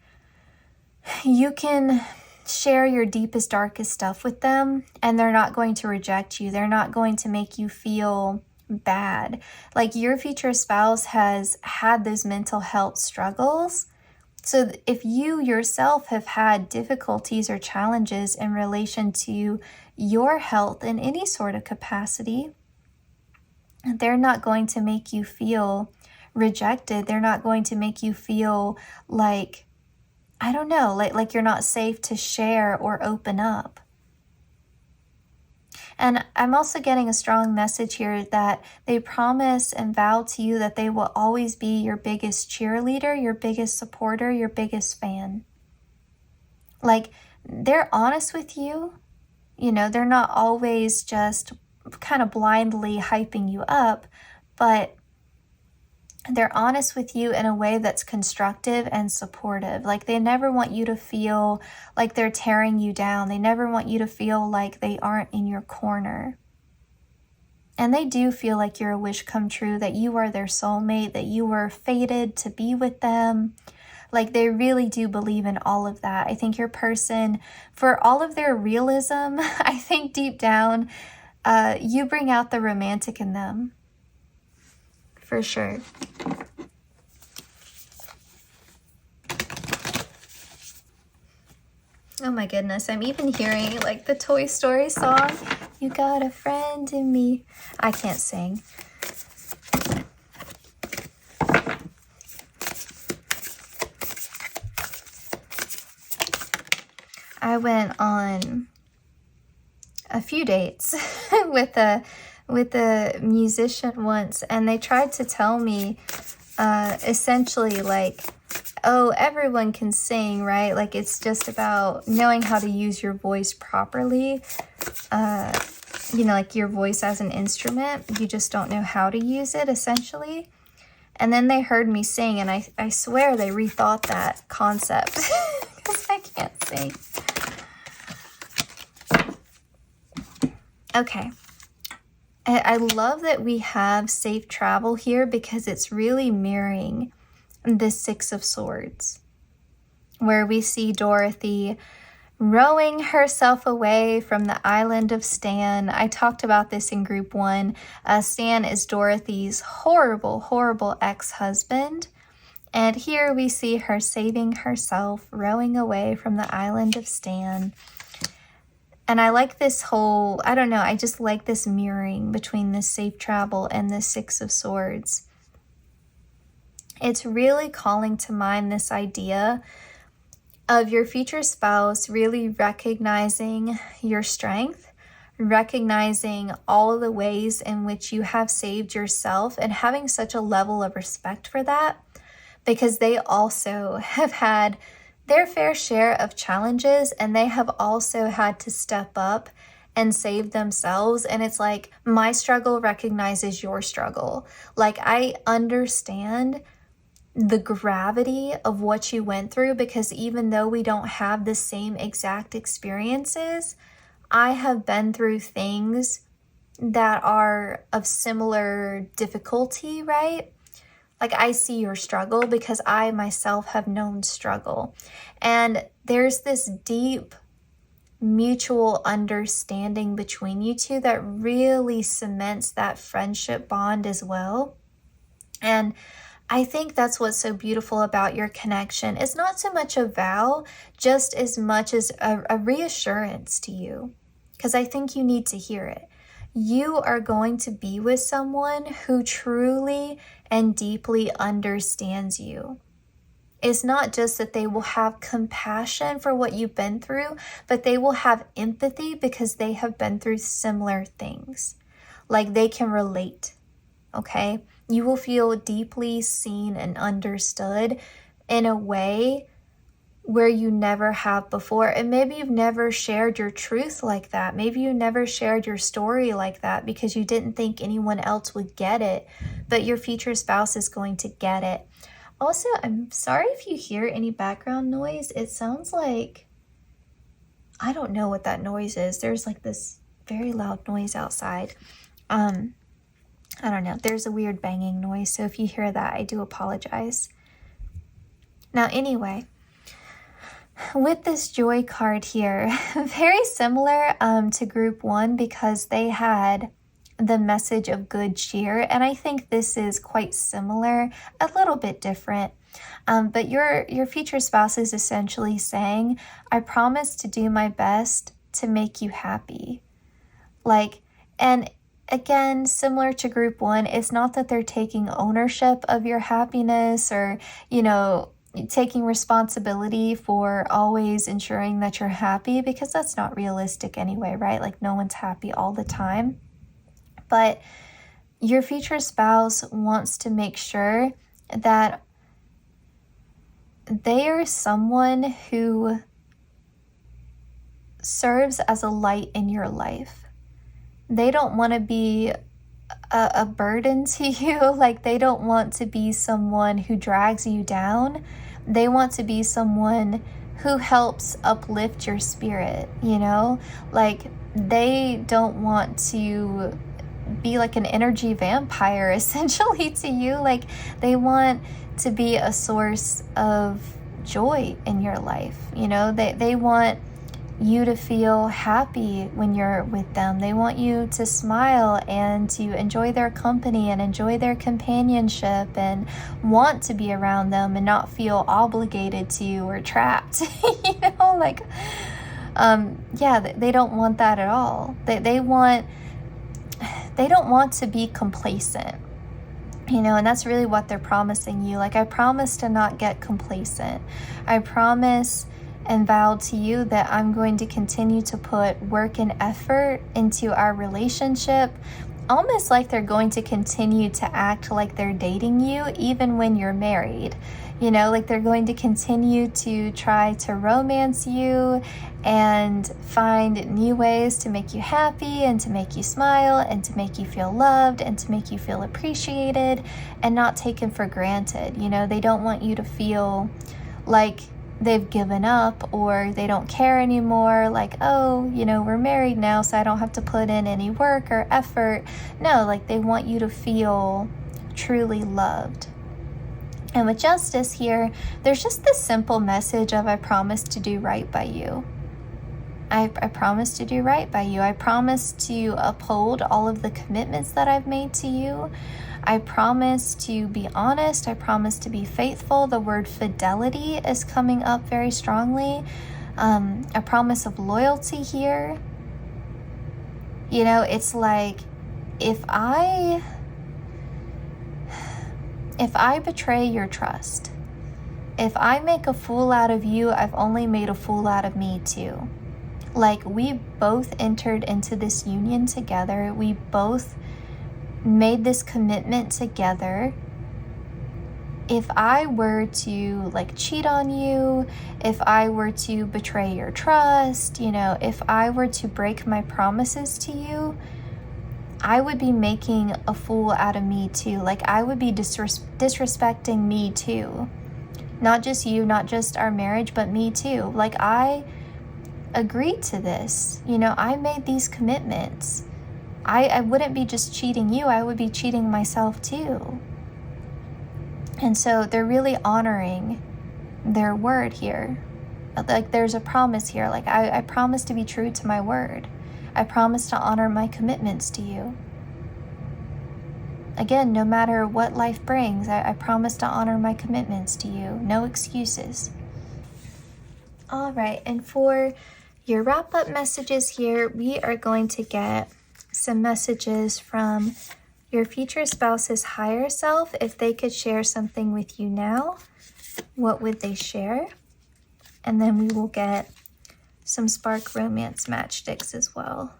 you can share your deepest, darkest stuff with them and they're not going to reject you. They're not going to make you feel bad. Like, your future spouse has had those mental health struggles. So if you yourself have had difficulties or challenges in relation to your health in any sort of capacity, they're not going to make you feel rejected. They're not going to make you feel like, I don't know, like you're not safe to share or open up. And I'm also getting a strong message here that they promise and vow to you that they will always be your biggest cheerleader, your biggest supporter, your biggest fan. Like, they're honest with you. You know, they're not always just kind of blindly hyping you up, but they're honest with you in a way that's constructive and supportive. Like, they never want you to feel like they're tearing you down. They never want you to feel like they aren't in your corner. And they do feel like you're a wish come true, that you are their soulmate, that you were fated to be with them. Like, they really do believe in all of that. I think your person, for all of their realism, I think deep down, you bring out the romantic in them. For sure. Oh my goodness, I'm even hearing like the Toy Story song. You got a friend in me. I can't sing. I went on a few dates with a musician once, and they tried to tell me essentially like, oh, everyone can sing, right? Like, it's just about knowing how to use your voice properly. You know, like your voice as an instrument. You just don't know how to use it, essentially. And then they heard me sing, and I swear they rethought that concept because I can't sing. Okay. I love that we have safe travel here because it's really mirroring the Six of Swords, where we see Dorothy rowing herself away from the island of Stan. I talked about this in group 1. Stan is Dorothy's horrible, horrible ex-husband. And here we see her saving herself, rowing away from the island of Stan. And I like this whole, I don't know, I just like this mirroring between this safe travel and the Six of Swords. It's really calling to mind this idea of your future spouse really recognizing your strength, recognizing all of the ways in which you have saved yourself, and having such a level of respect for that, because they also have had their fair share of challenges, and they have also had to step up and save themselves. And it's like, my struggle recognizes your struggle. Like, I understand the gravity of what you went through, because even though we don't have the same exact experiences, I have been through things that are of similar difficulty, right? Like, I see your struggle because I myself have known struggle. And there's this deep mutual understanding between you two that really cements that friendship bond as well. And I think that's what's so beautiful about your connection. It's not so much a vow, just as much as a reassurance to you, because I think you need to hear it. You are going to be with someone who truly and deeply understands you. It's not just that they will have compassion for what you've been through, but they will have empathy because they have been through similar things. Like they can relate, okay? You will feel deeply seen and understood in a way where you never have before. And maybe you've never shared your truth like that. Maybe you never shared your story like that because you didn't think anyone else would get it, but your future spouse is going to get it. Also, I'm sorry if you hear any background noise. It sounds like, I don't know what that noise is. There's like this very loud noise outside. I don't know. There's a weird banging noise. So if you hear that, I do apologize. Now, anyway, with this joy card here, very similar to group 1 because they had the message of good cheer. And I think this is quite similar, a little bit different. But your future spouse is essentially saying, I promise to do my best to make you happy. Like, and again, similar to group 1, it's not that they're taking ownership of your happiness or, taking responsibility for always ensuring that you're happy, because that's not realistic anyway, right? Like no one's happy all the time. But your future spouse wants to make sure that they are someone who serves as a light in your life. They don't want to be a burden to you. Like they don't want to be someone who drags you down. They want to be someone who helps uplift your spirit, Like they don't want to be like an energy vampire essentially to you. Like they want to be a source of joy in your life. They want you to feel happy when you're with them. They want you to smile and to enjoy their company and enjoy their companionship and want to be around them and not feel obligated to or trapped. They don't want that at all. They don't want to be complacent, and that's really what they're promising you. Like, I promise to not get complacent. I promise and vow to you that I'm going to continue to put work and effort into our relationship, almost like they're going to continue to act like they're dating you even when you're married. Like they're going to continue to try to romance you and find new ways to make you happy and to make you smile and to make you feel loved and to make you feel appreciated and not taken for granted. They don't want you to feel like they've given up or they don't care anymore. Like, oh, we're married now, so I don't have to put in any work or effort. No, like they want you to feel truly loved. And with justice here, there's just this simple message of I promise to do right by you. I promise to do right by you. I promise to uphold all of the commitments that I've made to you. I promise to be honest. I promise to be faithful. The word fidelity is coming up very strongly. A promise of loyalty here. It's like if I betray your trust, if I make a fool out of you, I've only made a fool out of me too. Like we both entered into this union together. We both made this commitment together. If I were to cheat on you, if I were to betray your trust, if I were to break my promises to you, I would be making a fool out of me too. Like I would be disrespecting me too. Not just you, not just our marriage, but me too. Like I agreed to this. I made these commitments. I wouldn't be just cheating you, I would be cheating myself too. And so they're really honoring their word here. Like there's a promise here. Like I promise to be true to my word. I promise to honor my commitments to you. Again, no matter what life brings, I promise to honor my commitments to you. No excuses. All right, and for your wrap-up messages here, we are going to get some messages from your future spouse's higher self. If they could share something with you now, what would they share? And then we will get some spark romance matchsticks as well.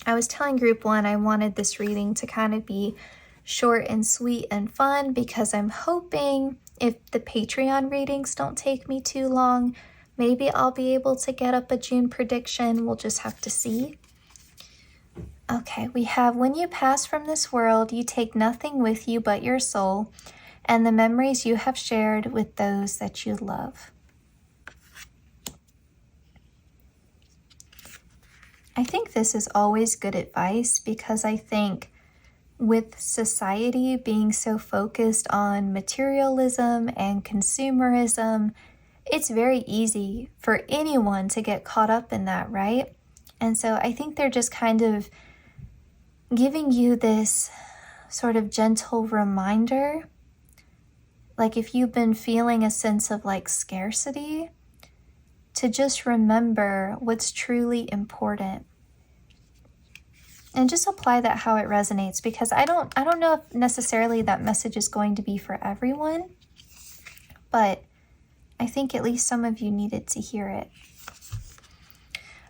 I was telling group 1 I wanted this reading to kind of be short and sweet and fun because I'm hoping if the Patreon readings don't take me too long, maybe I'll be able to get up a June prediction. We'll just have to see. Okay, we have, when you pass from this world, you take nothing with you but your soul and the memories you have shared with those that you love. I think this is always good advice because I think with society being so focused on materialism and consumerism, it's very easy for anyone to get caught up in that, right? And so I think they're just kind of giving you this sort of gentle reminder. Like if you've been feeling a sense of like scarcity, to just remember what's truly important. And just apply that how it resonates, because I don't know if necessarily that message is going to be for everyone, but I think at least some of you needed to hear it.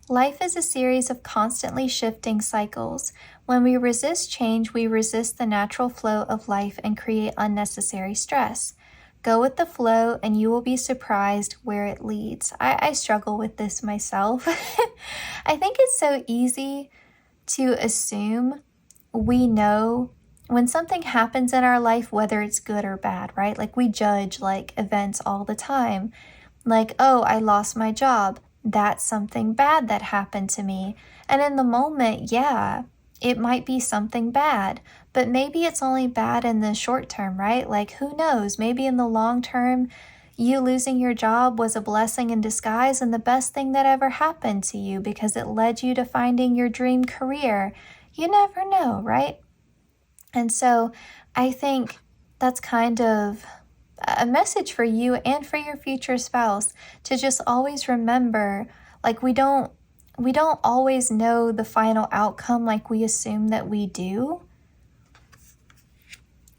Life is a series of constantly shifting cycles. When we resist change, we resist the natural flow of life and create unnecessary stress. Go with the flow and you will be surprised where it leads. I struggle with this myself. I think it's so easy to assume we know when something happens in our life, whether it's good or bad, right? Like we judge like events all the time. Like, oh, I lost my job. That's something bad that happened to me. And in the moment, yeah, it might be something bad, but maybe it's only bad in the short term, right? Like who knows? Maybe in the long term, you losing your job was a blessing in disguise and the best thing that ever happened to you because it led you to finding your dream career. You never know, right? And so I think that's kind of a message for you and for your future spouse to just always remember, like we don't always know the final outcome like we assume that we do.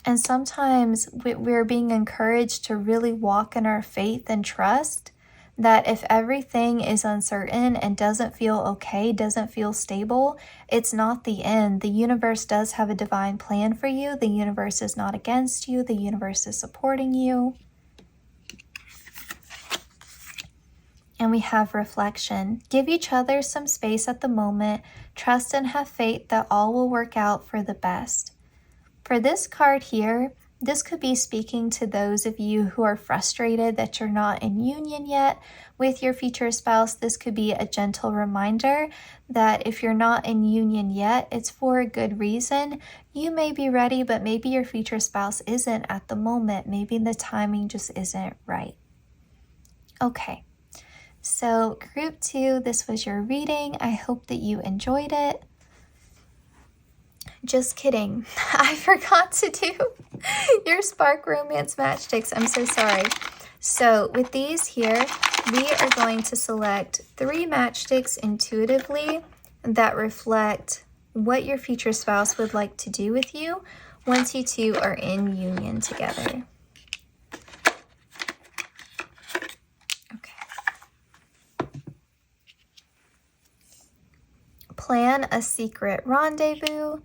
And sometimes we're being encouraged to really walk in our faith and trust that if everything is uncertain and doesn't feel okay, doesn't feel stable, it's not the end. The universe does have a divine plan for you. The universe is not against you. The universe is supporting you. And we have reflection. Give each other some space at the moment. Trust and have faith that all will work out for the best. For this card here, this could be speaking to those of you who are frustrated that you're not in union yet with your future spouse. This could be a gentle reminder that if you're not in union yet, it's for a good reason. You may be ready, but maybe your future spouse isn't at the moment. Maybe the timing just isn't right. Okay, so group 2, this was your reading. I hope that you enjoyed it. Just kidding. I forgot to do your spark romance matchsticks. I'm so sorry. So with these here, we are going to select 3 matchsticks intuitively that reflect what your future spouse would like to do with you once you two are in union together. Okay. Plan a secret rendezvous.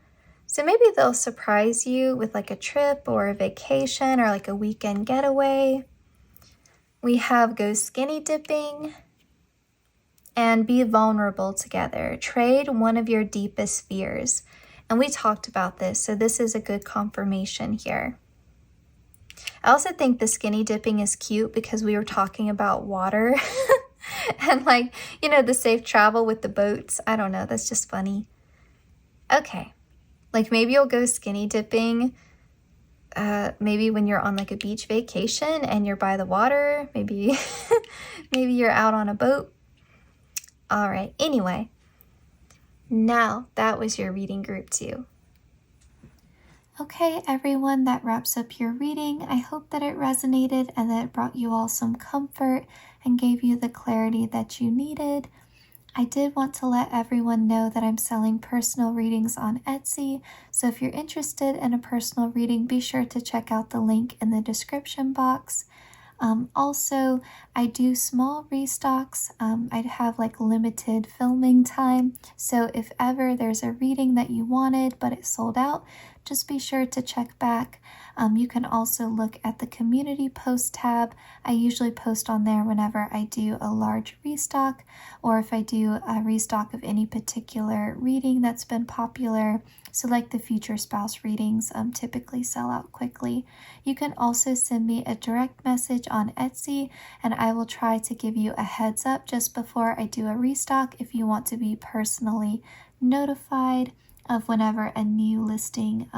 So maybe they'll surprise you with like a trip or a vacation or like a weekend getaway. We have go skinny dipping and be vulnerable together. Trade one of your deepest fears. And we talked about this, so this is a good confirmation here. I also think the skinny dipping is cute because we were talking about water and like, you know, the safe travel with the boats. I don't know, that's just funny. Okay. Like maybe you'll go skinny dipping, maybe when you're on like a beach vacation and you're by the water, maybe, maybe you're out on a boat. All right, anyway, Now, that was your reading group 2. Okay, everyone, that wraps up your reading. I hope that it resonated and that it brought you all some comfort and gave you the clarity that you needed. I did want to let everyone know that I'm selling personal readings on Etsy, so if you're interested in a personal reading, be sure to check out the link in the description box. Also, I do small restocks. I have like limited filming time, so if ever there's a reading that you wanted but it sold out, just be sure to check back. You can also look at the community post tab. I usually post on there whenever I do a large restock, or if I do a restock of any particular reading that's been popular. So like the future spouse readings typically sell out quickly. You can also send me a direct message on Etsy and I will try to give you a heads up just before I do a restock if you want to be personally notified of whenever a new listing,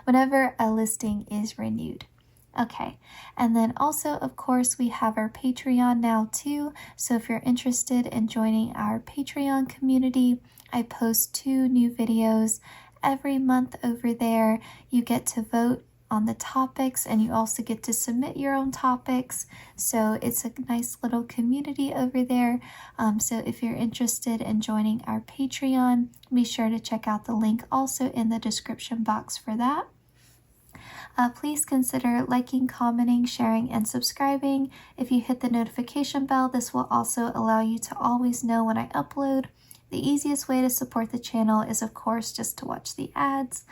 whenever a listing is renewed. Okay, and then also, of course, we have our Patreon now too. So if you're interested in joining our Patreon community, I post 2 new videos every month over there. You get to vote on the topics and you also get to submit your own topics. So it's a nice little community over there. So if you're interested in joining our Patreon, be sure to check out the link also in the description box for that. Please consider liking, commenting, sharing, and subscribing. If you hit the notification bell, this will also allow you to always know when I upload. The easiest way to support the channel is, of course, just to watch the ads.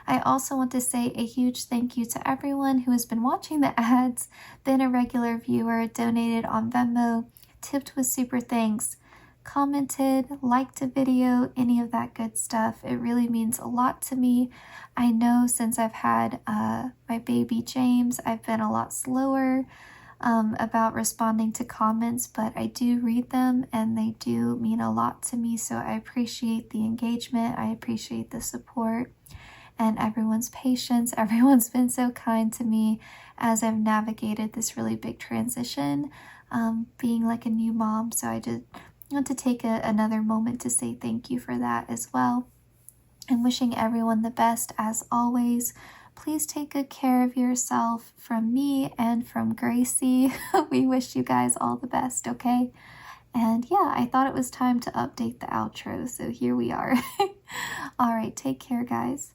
I also want to say a huge thank you to everyone who has been watching the ads, been a regular viewer, donated on Venmo, tipped with SuperThanks, commented, liked a video, any of that good stuff. It really means a lot to me. I know since I've had my baby James, I've been a lot slower about responding to comments, but I do read them and they do mean a lot to me. So I appreciate the engagement. I appreciate the support and everyone's patience. Everyone's been so kind to me as I've navigated this really big transition, being like a new mom. So I just want to take another moment to say thank you for that as well. And wishing everyone the best as always. Please take good care of yourself from me and from Gracie. We wish you guys all the best, okay? And yeah, I thought it was time to update the outro, so here we are. All right, take care, guys.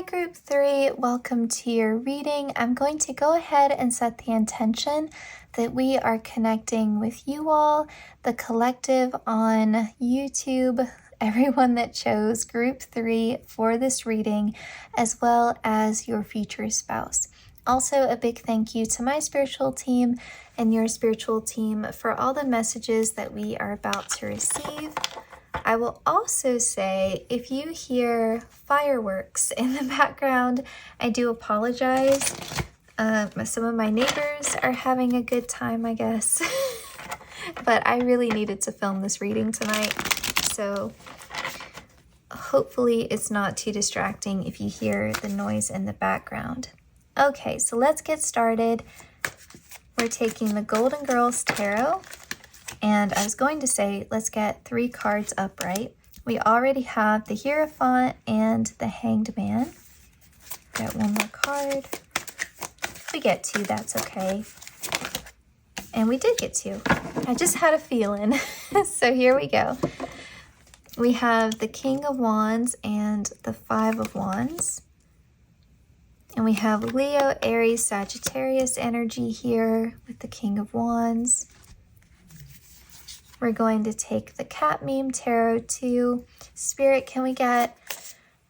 Group 3, welcome to your reading. I'm going to go ahead and set the intention that we are connecting with you all, the collective on YouTube, everyone that chose Group 3 for this reading, as well as your future spouse. Also, a big thank you to my spiritual team and your spiritual team for all the messages that we are about to receive. I will also say, if you hear fireworks in the background, I do apologize. Some of my neighbors are having a good time, I guess. But I really needed to film this reading tonight, so hopefully it's not too distracting if you hear the noise in the background. Okay, so let's get started. We're taking the Golden Girls Tarot, and I was going to say, let's get 3 cards upright. We already have the Hierophant and the Hanged Man. Get 1 more card. If we get 2, that's okay. And we did get 2. I just had a feeling. So here we go. We have the King of Wands and the 5 of Wands. And we have Leo, Aries, Sagittarius energy here with the King of Wands. We're going to take the Cat Meme Tarot too. Spirit, can we get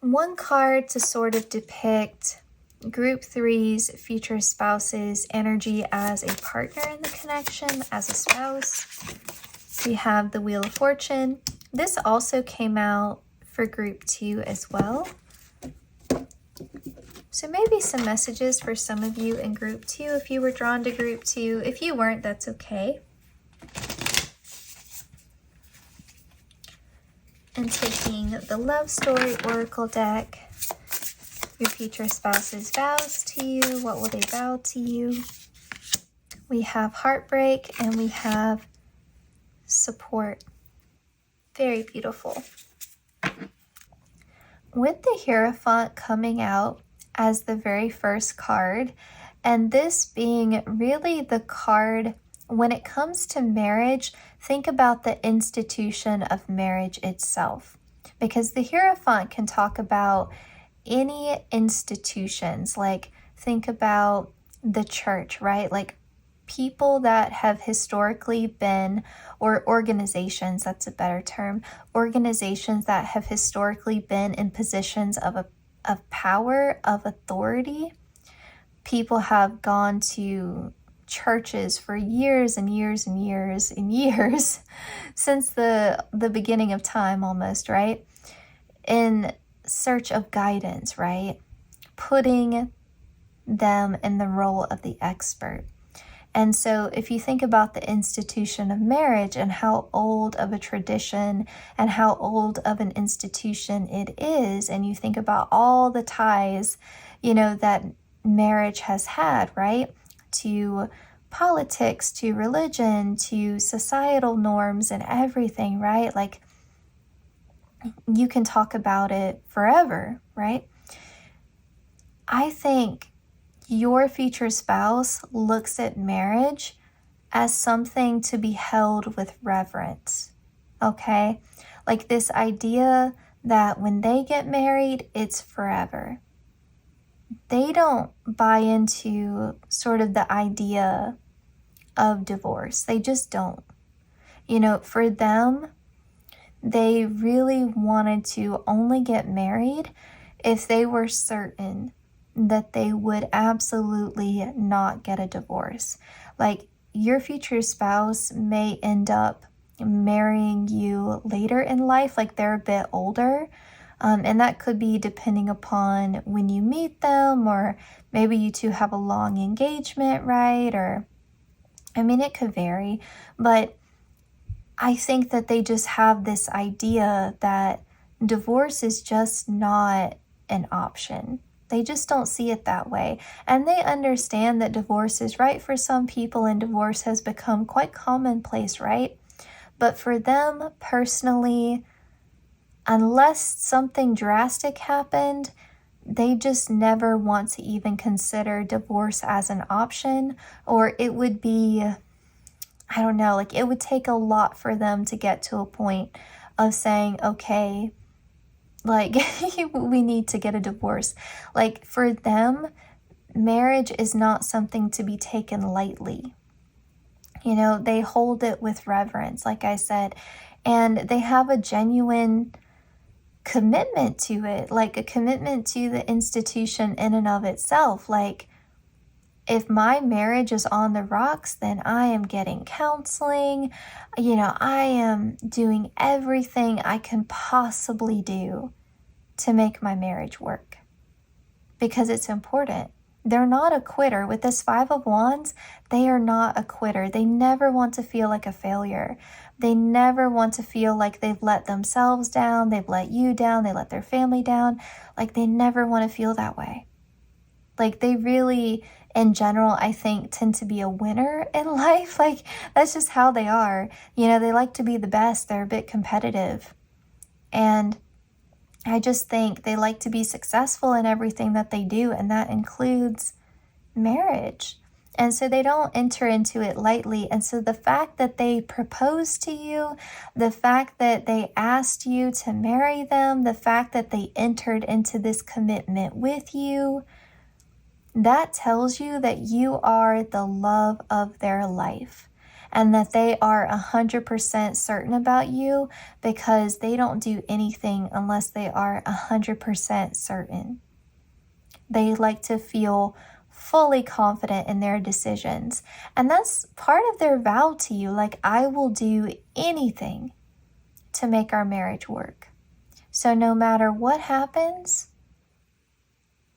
1 card to sort of depict Group 3's future spouse's energy as a partner in the connection, as a spouse? We have the Wheel of Fortune. This also came out for Group 2 as well. So maybe some messages for some of you in Group 2 if you were drawn to Group 2. If you weren't, that's okay. And taking the Love Story Oracle deck, your future spouse's vows to you. What will they vow to you? We have Heartbreak and we have Support. Very beautiful. With the Hierophant coming out as the very first card, and this being really the card when it comes to marriage, think about the institution of marriage itself, because the Hierophant can talk about any institutions. Like, think about the church, right? Like people that have historically been, or organizations, that's a better term, organizations that have historically been in positions of power, of authority. People have gone to churches for years and years and years and years since the beginning of time almost, right? In search of guidance, right? Putting them in the role of the expert. And so if you think about the institution of marriage and how old of a tradition and how old of an institution it is, and you think about all the ties, you know, that marriage has had, right? To politics, to religion, to societal norms and everything, right? Like, you can talk about it forever, right? I think your future spouse looks at marriage as something to be held with reverence, okay? Like this idea that when they get married, it's forever. They don't buy into sort of the idea of divorce. They just don't. You know, for them, they really wanted to only get married if they were certain that they would absolutely not get a divorce. Like, your future spouse may end up marrying you later in life, like they're a bit older. And that could be depending upon when you meet them, or maybe you two have a long engagement, right? Or, I mean, it could vary, but I think that they just have this idea that divorce is just not an option. They just don't see it that way. And they understand that divorce is right for some people, and divorce has become quite commonplace, right? But for them personally, unless something drastic happened, they just never want to even consider divorce as an option. Or it would be, I don't know, like it would take a lot for them to get to a point of saying, okay, like we need to get a divorce. Like, for them, marriage is not something to be taken lightly. You know, they hold it with reverence, like I said, and they have a genuine commitment to it, like a commitment to the institution in and of itself. Like, if my marriage is on the rocks, then I am getting counseling. I am doing everything I can possibly do to make my marriage work because it's important. They're not a quitter. With this Five of Wands, they are not a quitter. They never want to feel like a failure. They never want to feel like they've let themselves down, they've let you down, they let their family down. Like, they never want to feel that way. Like, they really, in general, I think, tend to be a winner in life. Like, that's just how they are. They like to be the best. They're a bit competitive. And I just think they like to be successful in everything that they do, and that includes marriage. And so they don't enter into it lightly. And so the fact that they proposed to you, the fact that they asked you to marry them, the fact that they entered into this commitment with you, that tells you that you are the love of their life and that they are 100% certain about you, because they don't do anything unless they are 100% certain. They like to feel fully confident in their decisions. And that's part of their vow to you. Like, I will do anything to make our marriage work. So no matter what happens,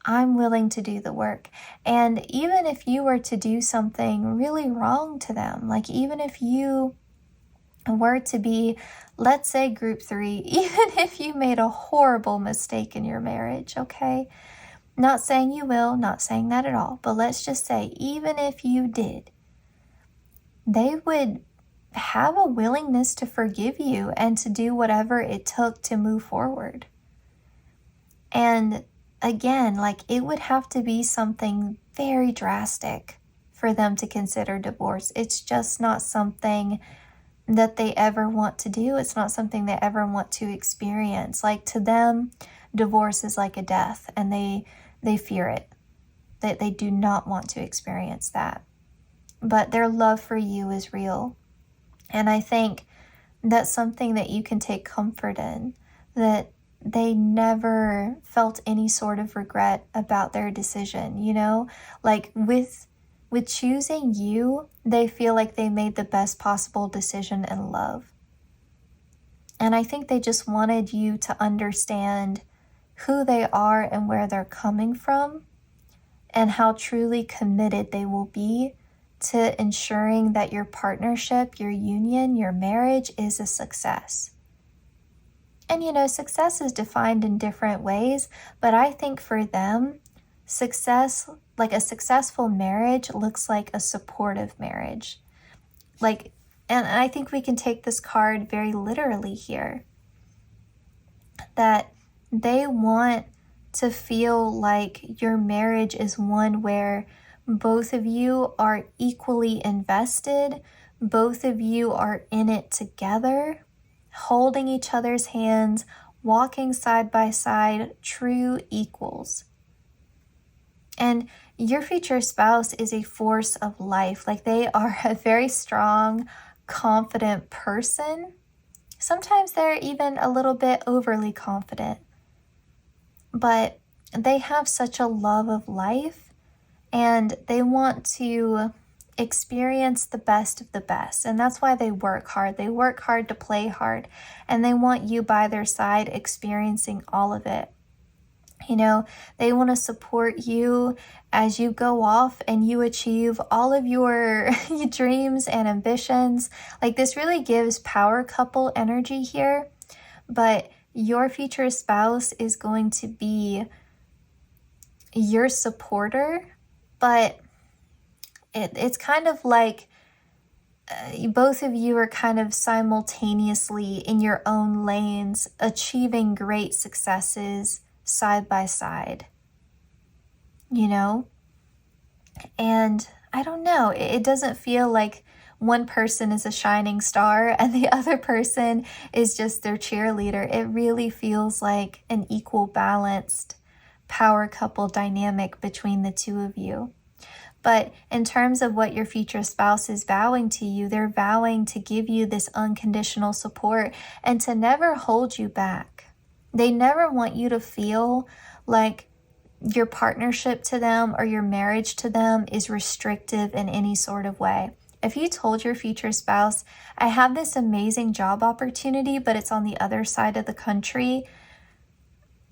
I'm willing to do the work. And even if you were to do something really wrong to them, like even if you were to be, let's say, group 3, even if you made a horrible mistake in your marriage, okay? Not saying you will, not saying that at all, but let's just say, even if you did, they would have a willingness to forgive you and to do whatever it took to move forward. And again, like, it would have to be something very drastic for them to consider divorce. It's just not something that they ever want to do. It's not something they ever want to experience. Like, to them, divorce is like a death, and they fear it. That they do not want to experience that. But their love for you is real. And I think that's something that you can take comfort in, that they never felt any sort of regret about their decision, Like, with choosing you, they feel like they made the best possible decision in love. And I think they just wanted you to understand who they are and where they're coming from, and how truly committed they will be to ensuring that your partnership, your union, your marriage is a success. And success is defined in different ways, but I think for them, success, like a successful marriage, looks like a supportive marriage. Like, and I think we can take this card very literally here, that they want to feel like your marriage is one where both of you are equally invested, both of you are in it together, holding each other's hands, walking side by side, true equals. And your future spouse is a force of life. Like, they are a very strong, confident person. Sometimes they're even a little bit overly confident. But they have such a love of life, and they want to experience the best of the best. And that's why they work hard. They work hard to play hard, and they want you by their side experiencing all of it. They want to support you as you go off and you achieve all of your dreams and ambitions. Like, this really gives power couple energy here, but your future spouse is going to be your supporter, but it's kind of like both of you are kind of simultaneously in your own lanes, achieving great successes side by side, And I don't know, it doesn't feel like one person is a shining star and the other person is just their cheerleader. It really feels like an equal, balanced power couple dynamic between the two of you. But in terms of what your future spouse is vowing to you, they're vowing to give you this unconditional support and to never hold you back. They never want you to feel like your partnership to them or your marriage to them is restrictive in any sort of way. If you told your future spouse, I have this amazing job opportunity, but it's on the other side of the country,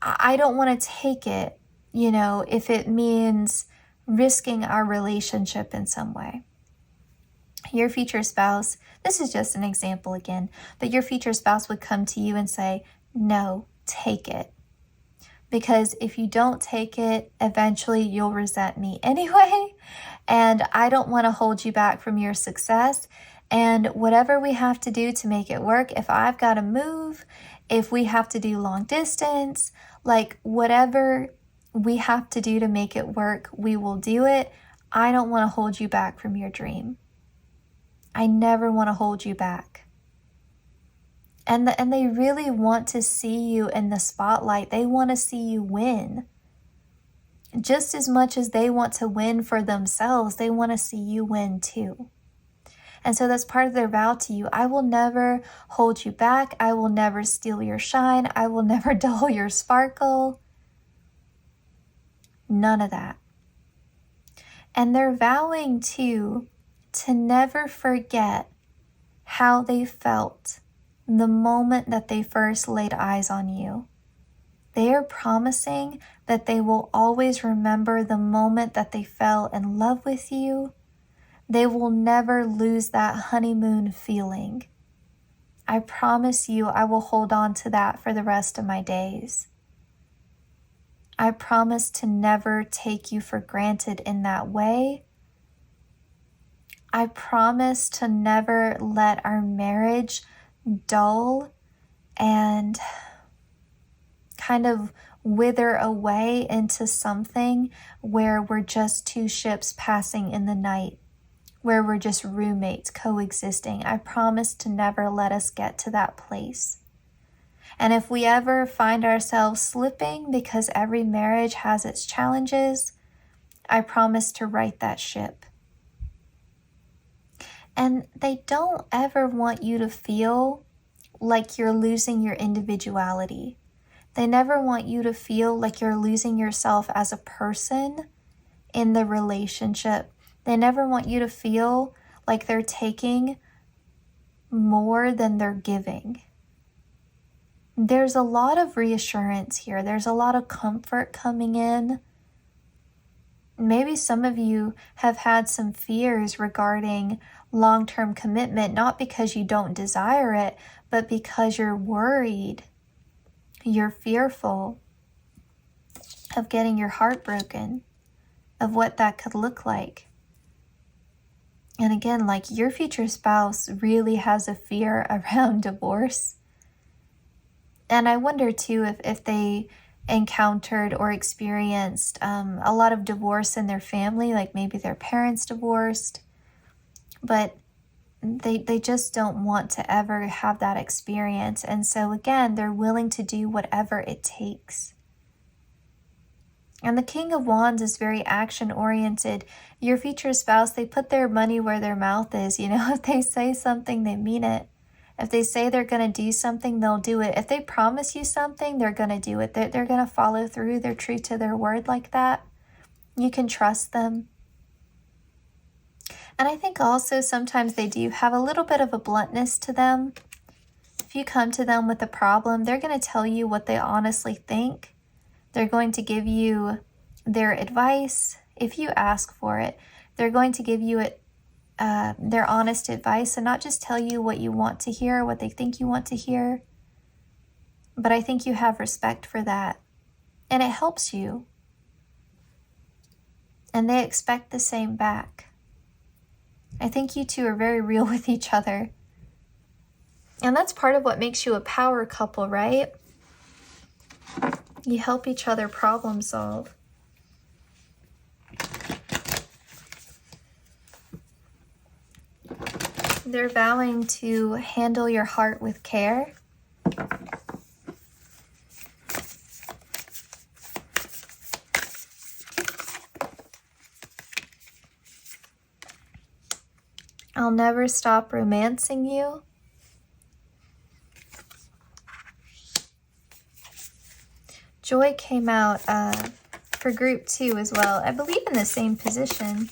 I don't want to take it, you know, if it means risking our relationship in some way. Your future spouse, this is just an example again, but your future spouse would come to you and say, no, take it. Because if you don't take it, eventually you'll resent me anyway. And I don't want to hold you back from your success. And whatever we have to do to make it work, if I've got to move, if we have to do long distance, like whatever we have to do to make it work, we will do it. I don't want to hold you back from your dream. I never want to hold you back. And they really want to see you in the spotlight. They want to see you win. Just as much as they want to win for themselves, they want to see you win too. And so that's part of their vow to you. I will never hold you back. I will never steal your shine. I will never dull your sparkle. None of that. And they're vowing too to never forget how they felt the moment that they first laid eyes on you. They are promising that they will always remember the moment that they fell in love with you. They will never lose that honeymoon feeling. I promise you I will hold on to that for the rest of my days. I promise to never take you for granted in that way. I promise to never let our marriage dull and kind of wither away into something where we're just two ships passing in the night, where we're just roommates coexisting. I promise to never let us get to that place. And if we ever find ourselves slipping, because every marriage has its challenges, I promise to right that ship. And they don't ever want you to feel like you're losing your individuality. They never want you to feel like you're losing yourself as a person in the relationship. They never want you to feel like they're taking more than they're giving. There's a lot of reassurance here. There's a lot of comfort coming in. Maybe some of you have had some fears regarding long-term commitment, not because you don't desire it, but because you're worried. You're fearful of getting your heart broken, of what that could look like. And again, like your future spouse really has a fear around divorce. And I wonder too if they encountered or experienced a lot of divorce in their family, like maybe their parents divorced, but they just don't want to ever have that experience. And so again, they're willing to do whatever it takes. And the King of Wands is very action-oriented. Your future spouse, they put their money where their mouth is. You know, if they say something, they mean it. If they say they're going to do something, they'll do it. If they promise you something, they're going to do it. They're going to follow through. They're true to their word like that. You can trust them. And I think also sometimes they do have a little bit of a bluntness to them. If you come to them with a problem, they're going to tell you what they honestly think. They're going to give you their advice if you ask for it. They're going to give you their honest advice and not just tell you what you want to hear, what they think you want to hear. But I think you have respect for that. And it helps you. And they expect the same back. I think you two are very real with each other. And that's part of what makes you a power couple, right? You help each other problem solve. They're vowing to handle your heart with care. I'll never stop romancing you. Joy came out for group 2 as well. I believe in the same position.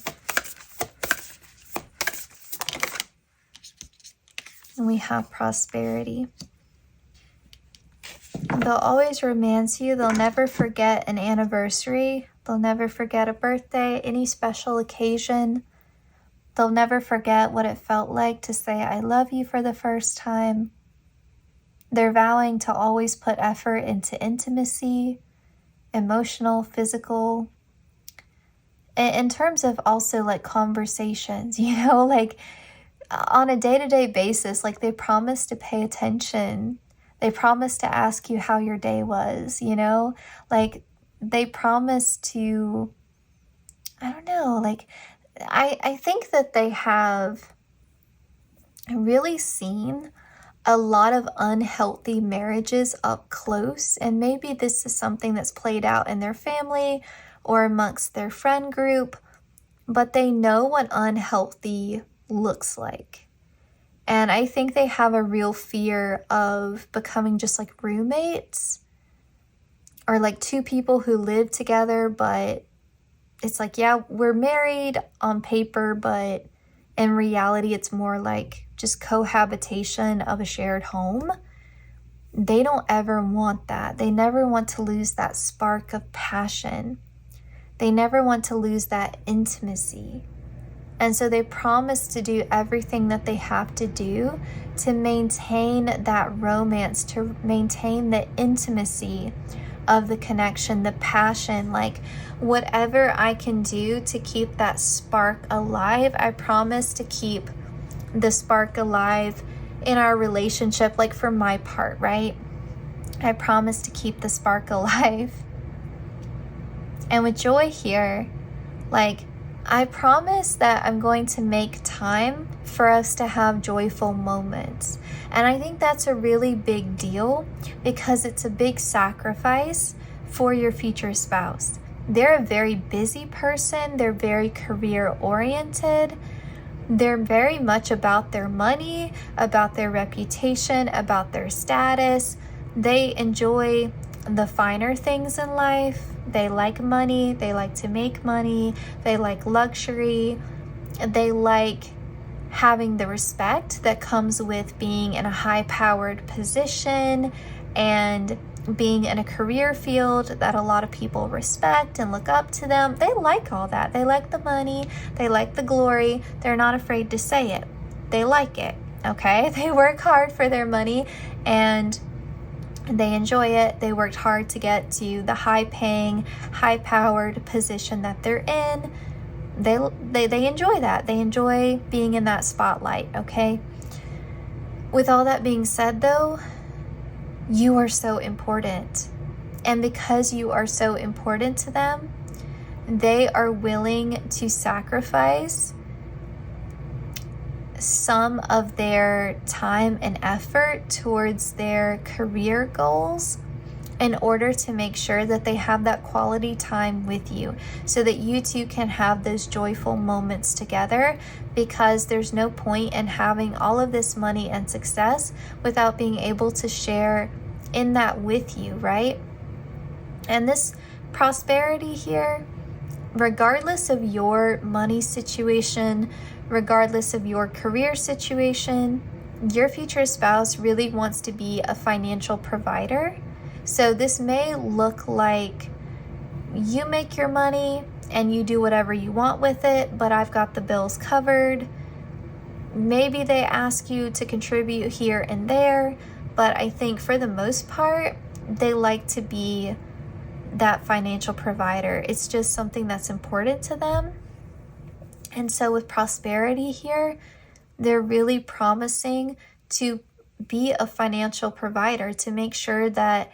And we have prosperity. They'll always romance you. They'll never forget an anniversary. They'll never forget a birthday, any special occasion. They'll never forget what it felt like to say, I love you for the first time. They're vowing to always put effort into intimacy, emotional, physical. In terms of also like conversations, you know, like on a day-to-day basis, like they promise to pay attention. They promise to ask you how your day was, you know, like they promise to, I don't know, like I think that they have really seen a lot of unhealthy marriages up close. And maybe this is something that's played out in their family or amongst their friend group, but they know what unhealthy looks like. And I think they have a real fear of becoming just like roommates or like two people who live together, but it's like, yeah, we're married on paper, but in reality, it's more like just cohabitation of a shared home. They don't ever want that. They never want to lose that spark of passion. They never want to lose that intimacy. And so they promise to do everything that they have to do to maintain that romance, to maintain the intimacy of the connection, the passion, like whatever I can do to keep that spark alive, I promise to keep the spark alive in our relationship, like for my part, right? I promise to keep the spark alive. And with joy here, like I promise that I'm going to make time for us to have joyful moments. And I think that's a really big deal because it's a big sacrifice for your future spouse. They're a very busy person. They're very career oriented. They're very much about their money, about their reputation, about their status. They enjoy the finer things in life. They like money. They like to make money. They like luxury. They like having the respect that comes with being in a high-powered position and being in a career field that a lot of people respect and look up to them. They like all that. They like the money. They like the glory. They're not afraid to say it. They like it, okay? They work hard for their money and they enjoy it. They worked hard to get to the high-paying, high-powered position that they're in. They enjoy that. They enjoy being in that spotlight, okay? With all that being said, though, you are so important. And because you are so important to them, they are willing to sacrifice some of their time and effort towards their career goals in order to make sure that they have that quality time with you so that you two can have those joyful moments together, because there's no point in having all of this money and success without being able to share in that with you, right? And this prosperity here, regardless of your money situation, regardless of your career situation, your future spouse really wants to be a financial provider. So this may look like you make your money and you do whatever you want with it, but I've got the bills covered. Maybe they ask you to contribute here and there, but I think for the most part, they like to be that financial provider. It's just something that's important to them. And so with prosperity here, they're really promising to be a financial provider, to make sure that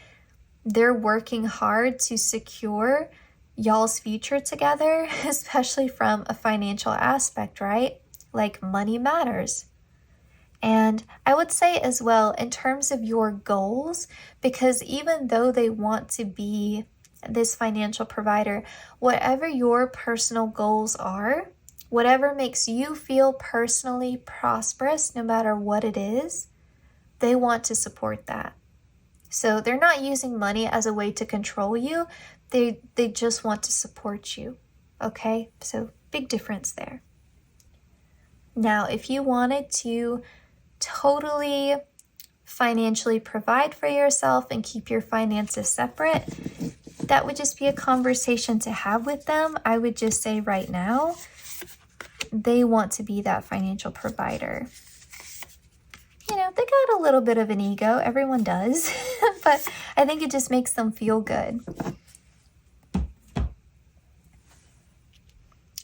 they're working hard to secure y'all's future together, especially from a financial aspect, right? Like money matters. And I would say as well, in terms of your goals, because even though they want to be this financial provider, whatever your personal goals are, whatever makes you feel personally prosperous, no matter what it is, they want to support that. So they're not using money as a way to control you. They just want to support you. Okay, so big difference there. Now, if you wanted to totally financially provide for yourself and keep your finances separate, that would just be a conversation to have with them. I would just say right now, they want to be that financial provider. You know, they got a little bit of an ego. Everyone does. But I think it just makes them feel good.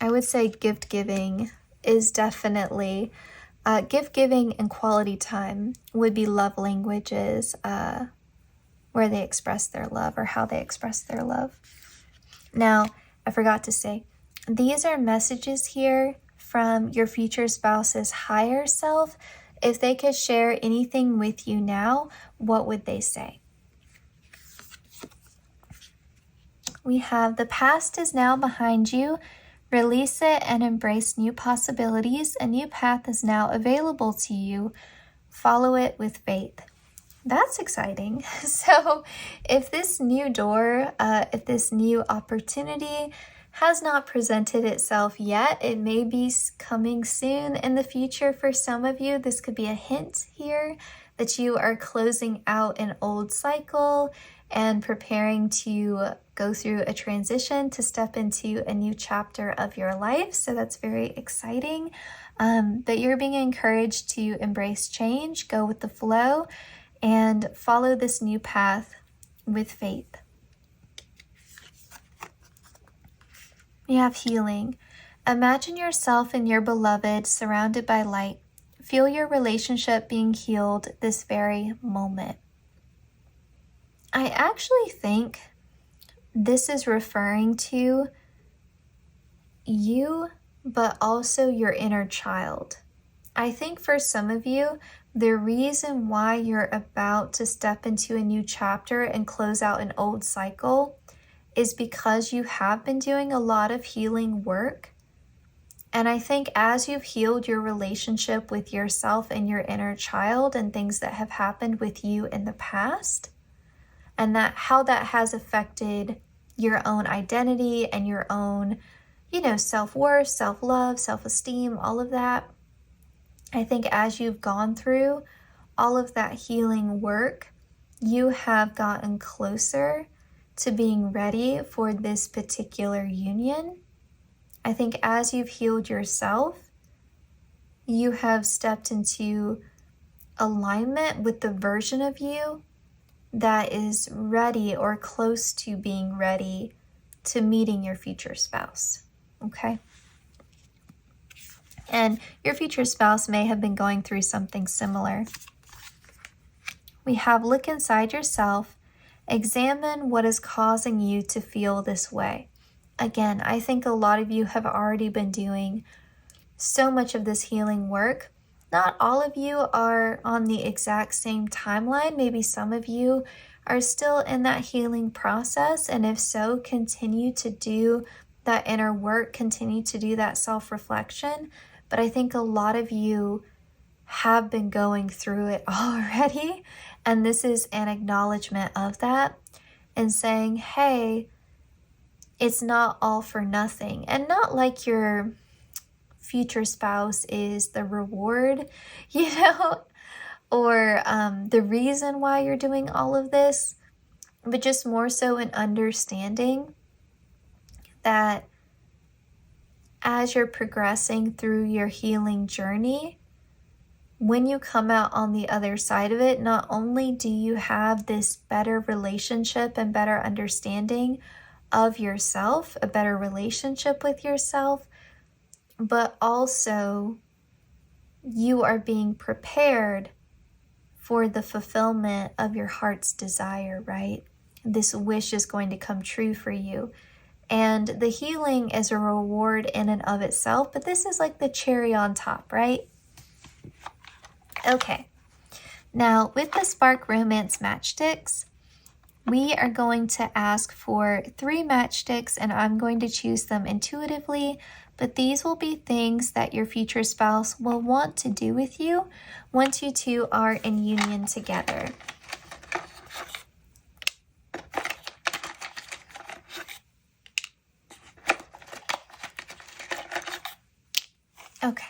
I would say gift giving is definitely, gift giving and quality time would be love languages, where they express their love or how they express their love. Now, I forgot to say, these are messages here from your future spouse's higher self. If they could share anything with you now, what would they say? We have the past is now behind you. Release it and embrace new possibilities. A new path is now available to you. Follow it with faith. That's exciting. So if this new door, if this new opportunity has not presented itself yet, it may be coming soon in the future for some of you. This could be a hint here that you are closing out an old cycle and preparing to go through a transition to step into a new chapter of your life. So that's very exciting. But you're being encouraged to embrace change, go with the flow, and follow this new path with faith. We have healing. Imagine yourself and your beloved surrounded by light. Feel your relationship being healed this very moment. I actually think this is referring to you, but also your inner child. I think for some of you, the reason why you're about to step into a new chapter and close out an old cycle is because you have been doing a lot of healing work. And I think as you've healed your relationship with yourself and your inner child and things that have happened with you in the past, and that how that has affected your own identity and your own, self-worth, self-love, self-esteem, all of that. I think as you've gone through all of that healing work, you have gotten closer to being ready for this particular union. I think as you've healed yourself, you have stepped into alignment with the version of you that is ready or close to being ready to meeting your future spouse, okay? And your future spouse may have been going through something similar. We have look inside yourself, examine what is causing you to feel this way. Again, I think a lot of you have already been doing so much of this healing work. Not all of you are on the exact same timeline. Maybe some of you are still in that healing process. And if so, continue to do that inner work, continue to do that self-reflection. But I think a lot of you have been going through it already. And this is an acknowledgement of that and saying, hey, it's not all for nothing. And not like your future spouse is the reward, or the reason why you're doing all of this, but just more so an understanding that as you're progressing through your healing journey, when you come out on the other side of it, not only do you have this better relationship and better understanding of yourself, a better relationship with yourself, but also you are being prepared for the fulfillment of your heart's desire, right? This wish is going to come true for you. And the healing is a reward in and of itself, but this is like the cherry on top, right? Okay. Now, with the Spark Romance Matchsticks, we are going to ask for 3 matchsticks, and I'm going to choose them intuitively, but these will be things that your future spouse will want to do with you once you two are in union together. Okay.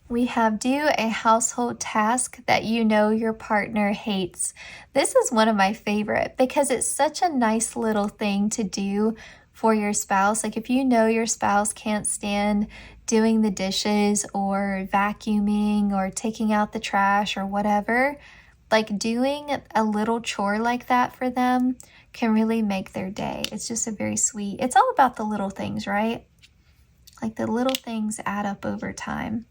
We have do a household task that you know your partner hates. This is one of my favorite because it's such a nice little thing to do for your spouse. Like if you know your spouse can't stand doing the dishes or vacuuming or taking out the trash or whatever, like doing a little chore like that for them can really make their day. It's just a very sweet, it's all about the little things, right? Like the little things add up over time.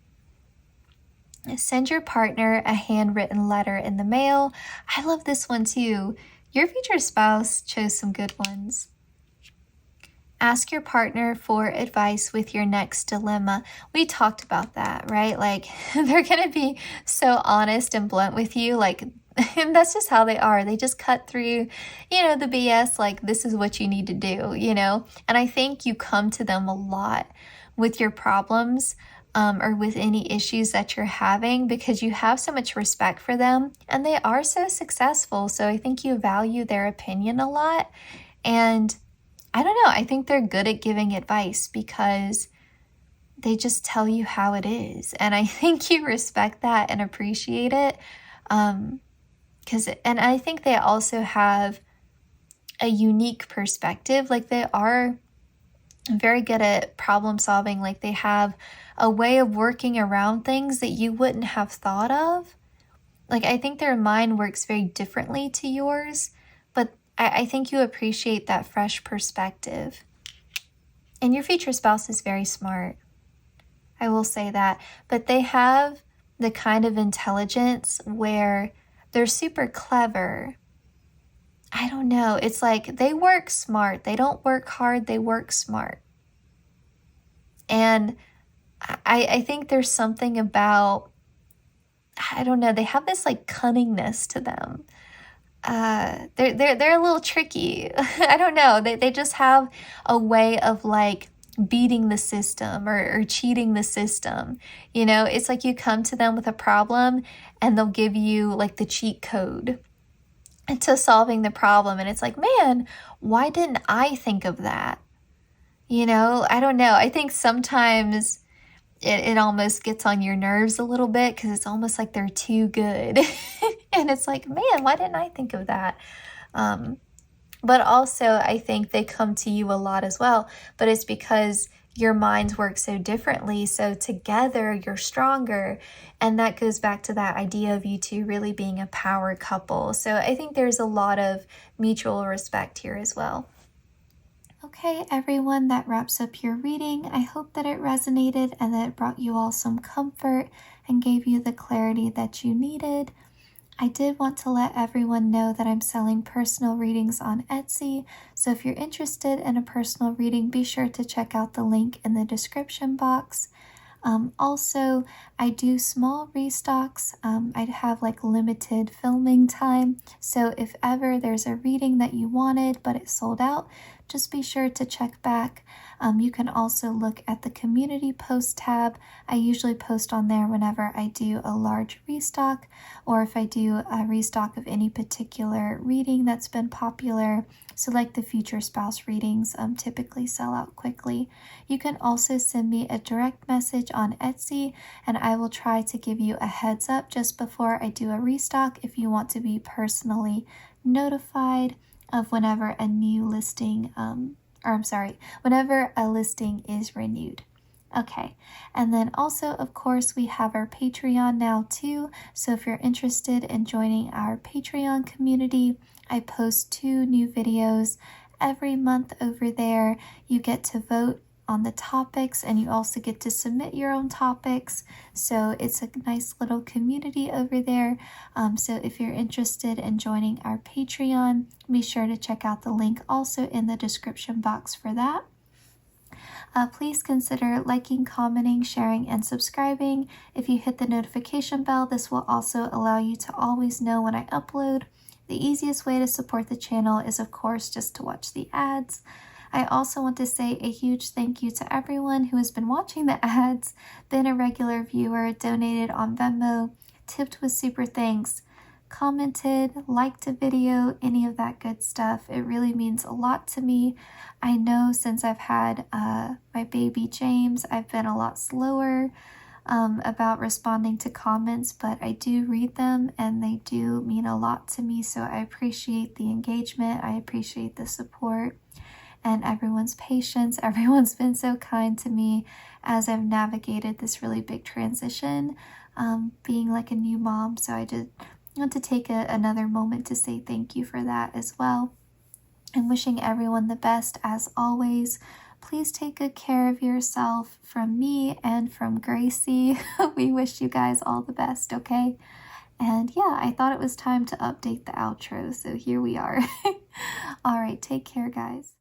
Send your partner a handwritten letter in the mail. I love this one too. Your future spouse chose some good ones. Ask your partner for advice with your next dilemma. We talked about that, right? Like they're going to be so honest and blunt with you. Like, and that's just how they are. They just cut through, the BS, like this is what you need to do, And I think you come to them a lot with your problems. Or with any issues that you're having because you have so much respect for them and they are so successful. So I think you value their opinion a lot. And I don't know, I think they're good at giving advice because they just tell you how it is. And I think you respect that and appreciate it. And I think they also have a unique perspective. Like they are very good at problem solving. Like they have a way of working around things that you wouldn't have thought of. Like I think their mind works very differently to yours, but I think you appreciate that fresh perspective. And your future spouse is very smart. I will say that. But they have the kind of intelligence where they're super clever. I don't know. It's like they work smart. They don't work hard. They work smart. And I think there's something about, I don't know, they have this like cunningness to them. They're a little tricky. I don't know. They just have a way of like beating the system or cheating the system. It's like you come to them with a problem and they'll give you like the cheat code to solving the problem. And it's like, man, why didn't I think of that? I don't know. I think sometimes it almost gets on your nerves a little bit because it's almost like they're too good. And it's like, man, why didn't I think of that? But also I think they come to you a lot as well, but it's because your minds work so differently. So together you're stronger. And that goes back to that idea of you two really being a power couple. So I think there's a lot of mutual respect here as well. Okay, everyone, that wraps up your reading. I hope that it resonated and that it brought you all some comfort and gave you the clarity that you needed. I did want to let everyone know that I'm selling personal readings on Etsy, so if you're interested in a personal reading, be sure to check out the link in the description box. Also, I do small restocks. I'd have like limited filming time, so if ever there's a reading that you wanted but it sold out, just be sure to check back. You can also look at the community post tab. I usually post on there whenever I do a large restock or if I do a restock of any particular reading that's been popular. So like the future spouse readings typically sell out quickly. You can also send me a direct message on Etsy and I will try to give you a heads up just before I do a restock if you want to be personally notified of whenever a new listing, whenever a listing is renewed. Okay, and then also, of course, we have our Patreon now too. So if you're interested in joining our Patreon community, I post 2 new videos every month over there. You get to vote on the topics and you also get to submit your own topics. So it's a nice little community over there. So if you're interested in joining our Patreon, be sure to check out the link also in the description box for that. Please consider liking, commenting, sharing, and subscribing. If you hit the notification bell, this will also allow you to always know when I upload. The easiest way to support the channel is, of course, just to watch the ads. I also want to say a huge thank you to everyone who has been watching the ads, been a regular viewer, donated on Venmo, tipped with SuperThanks. commented, liked a video, any of that good stuff. It really means a lot to me. I know since I've had my baby James, I've been a lot slower about responding to comments, but I do read them and they do mean a lot to me. So I appreciate the engagement. I appreciate the support and everyone's patience. Everyone's been so kind to me as I've navigated this really big transition, being like a new mom. So I just want to take another moment to say thank you for that as well. And wishing everyone the best as always. Please take good care of yourself from me and from Gracie. We wish you guys all the best, okay? And yeah, I thought it was time to update the outro, so here we are. All right, take care, guys.